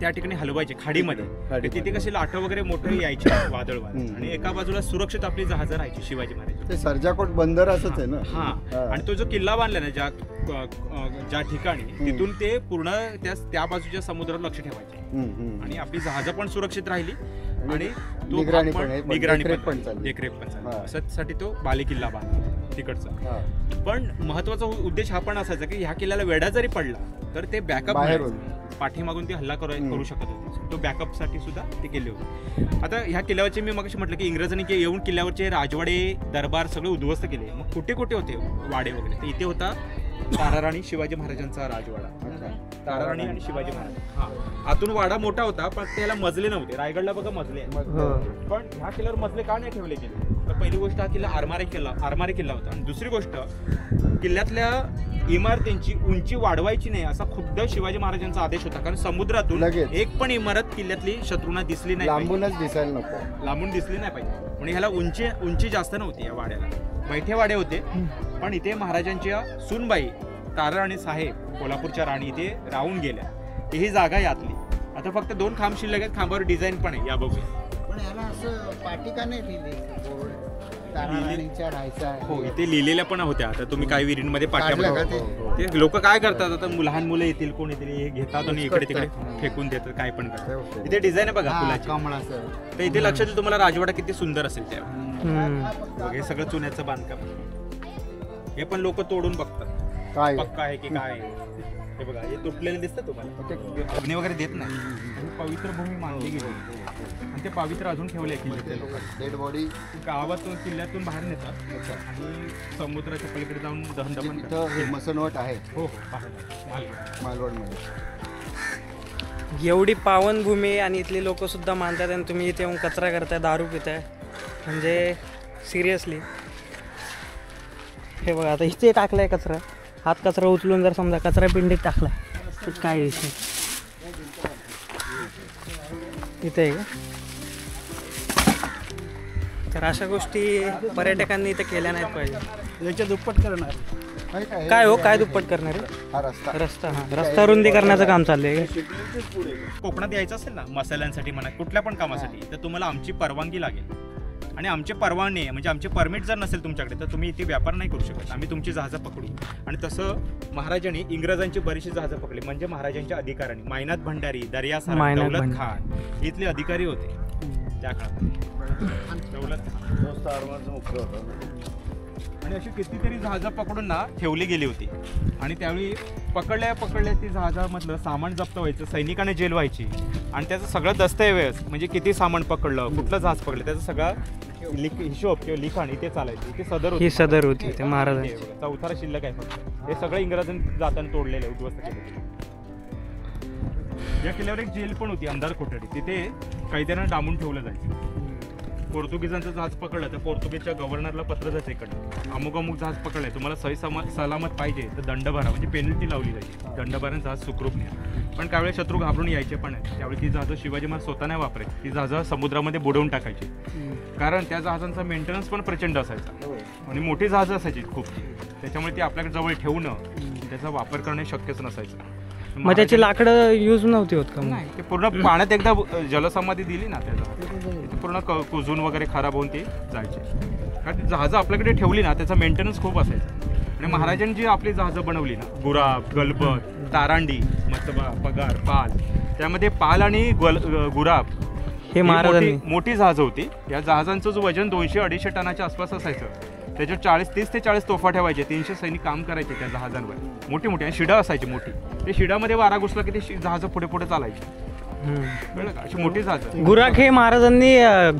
त्या ठिकाणी हलवायचे खाडीमध्ये. तिथे कशी लाट वगैरे मोठे यायचे वादळ आणि एका बाजूला सुरक्षित आपली जहाजं राहायची शिवाजी महाराज. ते सर्जाकोट बंदर असंच आहे ना. हा. आणि तो जो किल्ला बांधला ना ज्या ठिकाणी, तिथून ते पूर्ण त्या बाजूच्या समुद्रावर लक्ष ठेवायचे. आणि आपली जहाजं पण सुरक्षित राहिली आणि तो निगराणी देखरेख पण चालली. साठी तो बालेकिल्ला बांधला. तिकडचा. पण महत्वाचा उद्देश हा पण असायचा की ह्या किल्ल्याला वेढा जरी पडला तर ते बॅकअप बाहेरून. पाठीमागून ते हल्ला करू शकत होते. तो बॅकअपसाठी सुद्धा ते केले होते. आता ह्या किल्ल्यावरचे मी मगाशी म्हटलं की इंग्रजांनी येऊन किल्ल्यावरचे राजवाडे दरबार सगळे उद्ध्वस्त केले. मग कुठे कुठे होते वाडे वगैरे, तर इथे होता ताराराणी शिवाजी महाराजांचा राजवाडा. ताराराणी आणि शिवाजी महाराज. हा, आतून वाडा मोठा होता पण त्याला मजले नव्हते. रायगडला बघा मजले आहेत. पण ह्या किल्ल्यावर मजले का नाही ठेवले गेले? तर पहिली गोष्ट हा किल्ला आरमारी किल्ला होता. आणि दुसरी गोष्ट किल्ल्यातल्या इमारतींची उंची वाढवायची नाही असा खुद्द शिवाजी महाराजांचा आदेश होता. कारण समुद्रातून लगेच. एक पण इमारत किल्ल्यातली शत्रूंना दिसली नाही पाहिजे. लांबूनच दिसायला नको. लांबून दिसली नाही पाहिजे म्हणजे ह्याला उंची जास्त नव्हती या वाड्याला. बैठे वाडे होते. पण इथे महाराजांच्या सूनबाई ताराराणी साहेब कोल्हापूरच्या राणी इथे राहून गेल्या. ही जागा यातली. आता फक्त 2 खांब शिल्लक आहेत. खांबावर डिझाईन पण आहे या बघूया. पण याला असं पाटिका नाही लिहिली बोर्ड ताराराणीच्या राहायचा आहे. हो, इथे लिहिलेल्या पण होत्या. आता तुम्ही काय विहिरींमध्ये काढलं का ते लोक काय करतात, आता लहान मुलं येतील कोण येतील हे घेतात आणि इकडे तिकडे फेकून देतात, काय पण करतात. इथे डिझाईन आहे बघा फुलाची. कमळाचं. तर इथे लक्षात येईल तुम्हाला राजवाडा किती सुंदर असेल त्या. हे सगळं चुन्याचं बांधकाम. हे पण लोक तोडून बघतात काय पक्का आहे की काय आहे. हे बघा, हे तुटलेले दिसतं तुम्हाला. अग्नी वगैरे देत नाही. पवित्र भूमी मानली गेली आणि ते पवित्र अजून ठेवले किल्ल्यातल्या लोकांनी. डेड बॉडी गावातून किल्ल्यातून बाहेर नेतात आणि समुद्राच्या पलीकडे जाऊन दहनदमन करतात. तिथं हे मसनवट आहे हो बाहेर मालवणमध्ये. एवढी पावनभूमी आणि इथली लोक सुद्धा मानतात आणि तुम्ही इथे येऊन कचरा करताय, दारू पिताय, म्हणजे सिरियसली. हे बघा, आता इथे टाकलाय कचरा. हात कचरा उचलून जर समजा कचरा पिंडीत टाकलाय तर काय विषय इथे आहे का? तर अशा गोष्टी पर्यटकांनी इथे केल्या नाहीत पाहिजे. याच्या दुप्पट करणार. काय हो, काय दुप्पट करणार आहे? हा रस्ता रस्ता रुंदी करण्याचं काम चाललंय. कोकणात यायचं असेल ना मसाल्यांसाठी म्हणा कुठल्या पण कामासाठी तर तुम्हाला आमची परवानगी लागेल. आणि आमचे परवाने म्हणजे आमचे परमिट जर नसेल तुमच्याकडे तर तुम्ही इथे व्यापार नाही करू शकत. आम्ही तुमची जहाजं पकडू. आणि तसं महाराजांनी इंग्रजांची बरीचशी जहाजं पकडली. म्हणजे महाराजांच्या अधिकाऱ्यांनी मायनाथ भंडारी, दर्या सारंग, दौलत खान इथले अधिकारी होते त्या काळात. दौलत आणि अशी कितीतरी जहाजं पकडून ना ठेवली गेली होती. आणि त्यावेळी पकडल्या ती जहाजामधलं सामान जप्त व्हायचं, सैनिकाने जेल व्हायची. आणि त्याचं सगळं दस्तऐवज म्हणजे किती सामान पकडलं, कुठलं जहाज पकडलं, त्याचा सगळा हिशोब किंवा लिखाण इथे चालायचं. इथे सदर होती ते महाराजांची. चौथारा शिल्लक आहे फक्त. हे सगळं इंग्रजांनी जाताना तोडलेलं आहे, उद्ध्वस्त केलेलं. या किल्ल्यावर एक जेल पण होती, अंधार कोठडी. तिथे कैद्यांना डांबून ठेवलं जायचं. पोर्तुगीजांचं जहाज पकडलं तर पोर्तुगीजच्या गव्हर्नरला पत्र जायचं इकडं, अमुक जहाज पकडलंय, तुम्हाला सही सलामत पाहिजे तर दंड भरा, म्हणजे पेनल्टी लावली जायची. दंड भरून जहाज सुखरूप न्या. पण त्यावेळी शत्रू घाबरून यायचे पण त्यावेळी ती जहाजं शिवाजी महाराज स्वतः नाही वापरायची. ती जहाजं समुद्रामध्ये बुडवून टाकायची. कारण त्या जहाजांचा मेंटेनन्स पण प्रचंड असायचा आणि मोठी जहाजं असायची खूप. त्याच्यामुळे ती आपल्याकडे जवळ ठेवणं, त्याचा वापर करणे शक्यच नसायचं. मग त्याची लाकडं यूज नव्हती होत का? नाही, ते पूर्ण पाण्यात एकदा जलसमाधी दिली ना त्याचा पूर्ण कुजून वगैरे खराब होऊन ते जायचे. कारण ती जहाजं आपल्याकडे ठेवली ना त्याचा मेंटेनन्स खूप असायचा. आणि महाराजांनी जी आपली जहाजं बनवली ना, गुराब, गलबत, तारांडी, मतबा, पगार, पाल, त्यामध्ये पाल आणि गुराब हे महाराजांनी मोठी जहाजं होती. या जहाजांचं जो वजन 200-250 टनाच्या आसपास असायचं. त्याच्यावर 30 ते 40 तोफा ठेवायचे. 300 सैनिक काम करायचे त्या जहाजांवर. मोठी आणि शिडा असायची मोठी. ते शिडामध्ये वारा घुसला की ते जहाजं पुढे चालायची. कळलं का? अशी मोठी जहाजं. गुराख हे महाराजांनी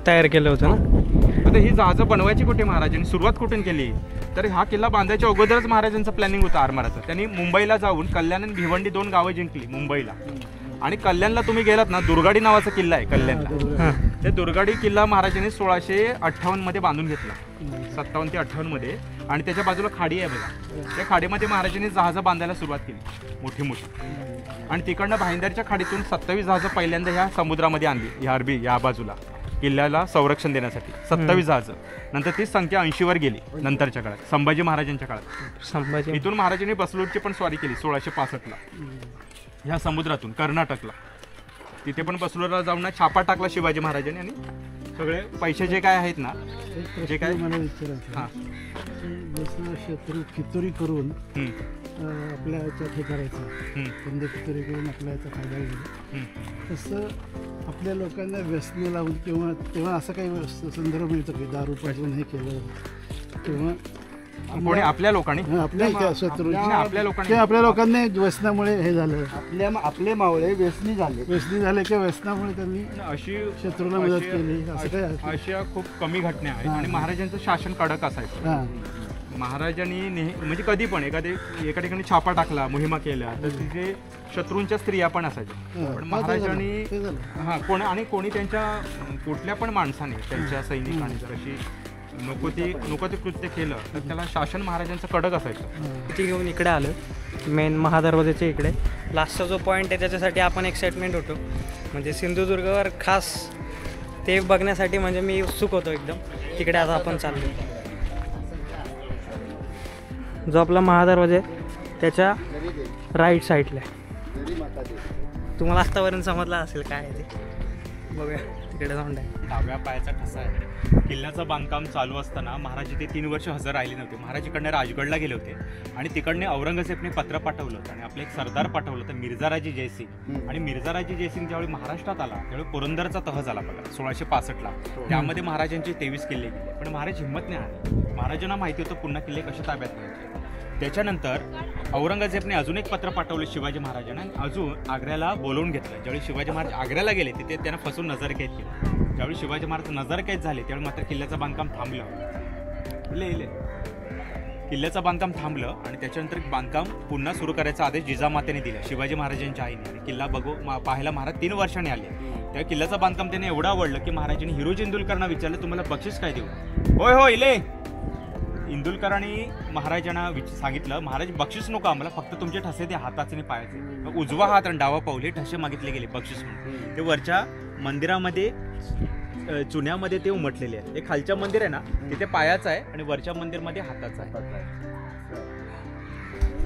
तयार केलं होतं ना. आता ही जहाजं बनवायची कुठे महाराजांनी सुरुवात कुठून केली? तर हा किल्ला बांधायच्या अगोदरच महाराजांचं प्लॅनिंग होतं आरमाराचं. त्यांनी मुंबईला जाऊन कल्याण आणि भिवंडी 2 गावं जिंकली मुंबईला. आणि कल्याणला तुम्ही गेलात ना, दुर्गाडी नावाचा किल्ला आहे कल्याणला. ते दुर्गाडी किल्ला महाराजांनी 1658 मध्ये बांधून घेतला. 57 ते 58 मध्ये. आणि त्याच्या बाजूला खाडी आहे बघा. त्या खाडीमध्ये महाराजांनी जहाजं बांधायला सुरुवात केली मोठी. आणि तिकडनं भाईंदरच्या खाडीतून 27 जहाजं पहिल्यांदा ह्या समुद्रामध्ये आणली, ह्या अरबी या बाजूला किल्ल्याला संरक्षण देण्यासाठी. 27 जहाजं. नंतर ती संख्या 80वर गेली नंतरच्या काळात, संभाजी महाराजांच्या काळात. इथून महाराजांनी बसलोडची पण स्वारी केली 1665ला ह्या समुद्रातून कर्नाटकला. तिथे पण बसलोडला जाऊन ना छापा टाकला शिवाजी महाराजांनी. आणि सगळे पैसे जे काय आहेत ना, जे काय मला विचारायचं हां जसं शत्रू कितोरी करून आपल्या याच्यात हे करायचं, बंद कितोरी करून आपल्या याचा फायदा घ्यायचा, तसं आपल्या लोकांना व्यसने लावून किंवा तेव्हा असं काही संदर्भ मिळतो की दारू पाजून हे केलं किंवा कोणी आपल्या लोकांनी आपल्या इथे शत्रू आपल्या लोकांनी ते आपल्या लोकांनी व्यसनामुळे हे झालं, आपले मावळे व्यसनी झाले. व्यसनी झाले किंवा व्यसनामुळे त्यांनी अशी शत्रूला मदत केली असं काय अशा खूप कमी घटना आहेत. आणि महाराजांचं शासन कडक असायचं. हां महाराजांनी म्हणजे कधी पण एका ठिकाणी छापा टाकला, मोहिमा केल्या, तर तिथे शत्रूंच्या स्त्रिया पण असायच्या. पण महाराजांनी ते झालं. कोणी त्यांच्या कुठल्या पण माणसाने त्यांच्या सैनिकांनी जर अशी नको ते कृत्य केलं तर त्याला शासन महाराजांचं कडक असायचं. ती घेऊन इकडे आलं मेन महादरवाजाच्या इकडे. लास्टचा जो पॉईंट आहे त्याच्यासाठी आपण एक्साइटमेंट होतो. म्हणजे सिंधुदुर्गवर खास ते बघण्यासाठी म्हणजे मी उत्सुक होतो एकदम. तिकडे आता आपण चाललो. जो आपला महादरवाजा आहे त्याच्या राईट साईडला आहे. तुम्हाला आत्तापर्यंत समजला असेल काय आहे ते. बघूया तिकडे जाऊन आहे. डाव्या पायाचा ठसा आहे. किल्ल्याचं बांधकाम चालू असताना महाराज इथे 3 वर्ष हजर राहिले नव्हते. महाराज इकडनं राजगडला गेले होते आणि तिकडने औरंगजेबने पत्र पाठवलं होतं आणि आपले एक सरदार पाठवलं होतं मिर्झाराजे जयसिंग. आणि मिर्झाराजे जयसिंग ज्यावेळी महाराष्ट्रात आला त्यावेळी पुरंदरचा तह झाला बघा 1665ला. त्यामध्ये महाराजांचे 23 किल्ले गेले. पण महाराज हिंमत नाही आले. महाराजांना माहिती होतं पुन्हा किल्ले कसे ताब्यात घ्यायचे. त्याच्यानंतर औरंगजेबने अजून एक पत्र पाठवलं शिवाजी महाराजांना आणि अजून आग्र्याला बोलवून घेतलं. ज्यावेळी शिवाजी महाराज आग्र्याला गेले तिथे त्यांना फसून नजरकैद केलं. ज्यावेळी शिवाजी महाराज नजरकैद झाले त्यावेळी मात्र किल्ल्याचं बांधकाम थांबलं. किल्ल्याचं बांधकाम थांबलं आणि त्याच्यानंतर बांधकाम पुन्हा सुरू करायचा आदेश जिजामातेने दिला शिवाजी महाराजांच्या आईने. किल्ला पाहायला महाराज 3 वर्षांनी आले. त्या किल्ल्याचं बांधकाम त्यांनी एवढं आवडलं की महाराजांनी हिरोजी इंदुलकरांना विचारलं तुम्हाला बक्षीस काय देऊ. होय हो इले. इंदुलकरांनी महाराजांना सांगितलं महाराज बक्षीस नको आम्हाला, फक्त तुमचे ठसे ते हाताचे आणि पायाचे. उजवा हात आणि डावा पाऊल हे ठसे मागितले गेले बक्षीस म्हणून. ते वरच्या मंदिरामध्ये चुन्यामध्ये ते उमटलेले आहेत. हे खालच्या मंदिर आहे ना तिथे पायाचं आहे आणि वरच्या मंदिरमध्ये हाताचं आहे.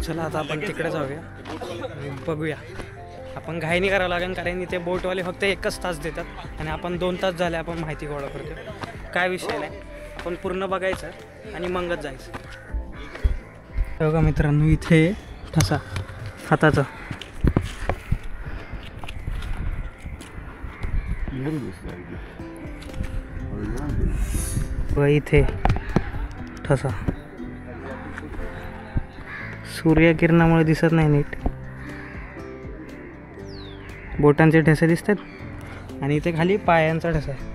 चला आता आपण तिकडे जाऊया बघूया. आपण घाईनी करावं लागेल कारण इथे बोटवाले फक्त 1च तास देतात आणि आपण 2 तास झाले आपण माहिती गोळा करतो. काय विषय नाही, आपण पूर्ण बघायचं आणि मगच जायचं. बघा मित्रांनो इथे ठसा हाताचा व इथे ठसा. सूर्यकिरणामुळे दिसत नाही नीट. बोटांचे ठसे दिसतात आणि इथे खाली पायांचा ठसा आहे.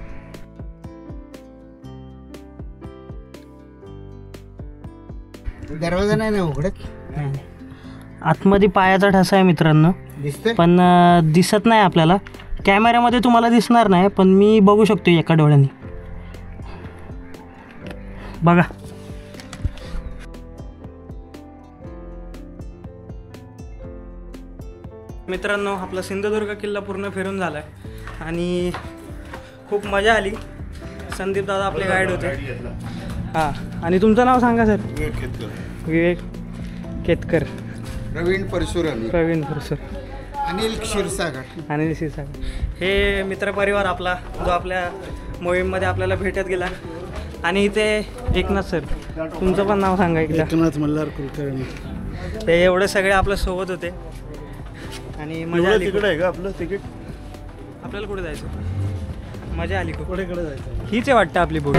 दरवाजा नाही ना उघडत. आतमध्ये पायाचा ठसा आहे मित्रांनो. दिसतोय पण दिसत नाही आपल्याला. कॅमेऱ्यामध्ये तुम्हाला दिसणार नाही पण मी बघू शकतो एका डोळ्याने. बघा मित्रांनो आपला सिंधुदुर्ग किल्ला पूर्ण फिरून झाला आहे आणि खूप मजा आली. संदीप दादा आपले गाईड होते. हां आणि तुमचं नाव सांगा सर. विवेक केतकर. प्रवीण परशुराम. प्रवीण परसर. अनिल क्षीरसागर. अनिल क्षीरसागर. हे मित्रपरिवार आपला जो आपल्या मोहीममध्ये आपल्याला भेटत गेला. आणि इथे एकनाथ सर तुमचं पण नाव सांगा एकदा. एकनाथ मल्हार कुलकर्णी. ते एवढे सगळे आपल्या सोबत होते आणि मजा आली. तिकडे आहे का आपलं तिकीट. आपल्याला कुठे जायचं. मजा आली खूप. पुढेकडे जायचं. हीच आहे वाटतं आपली बोट.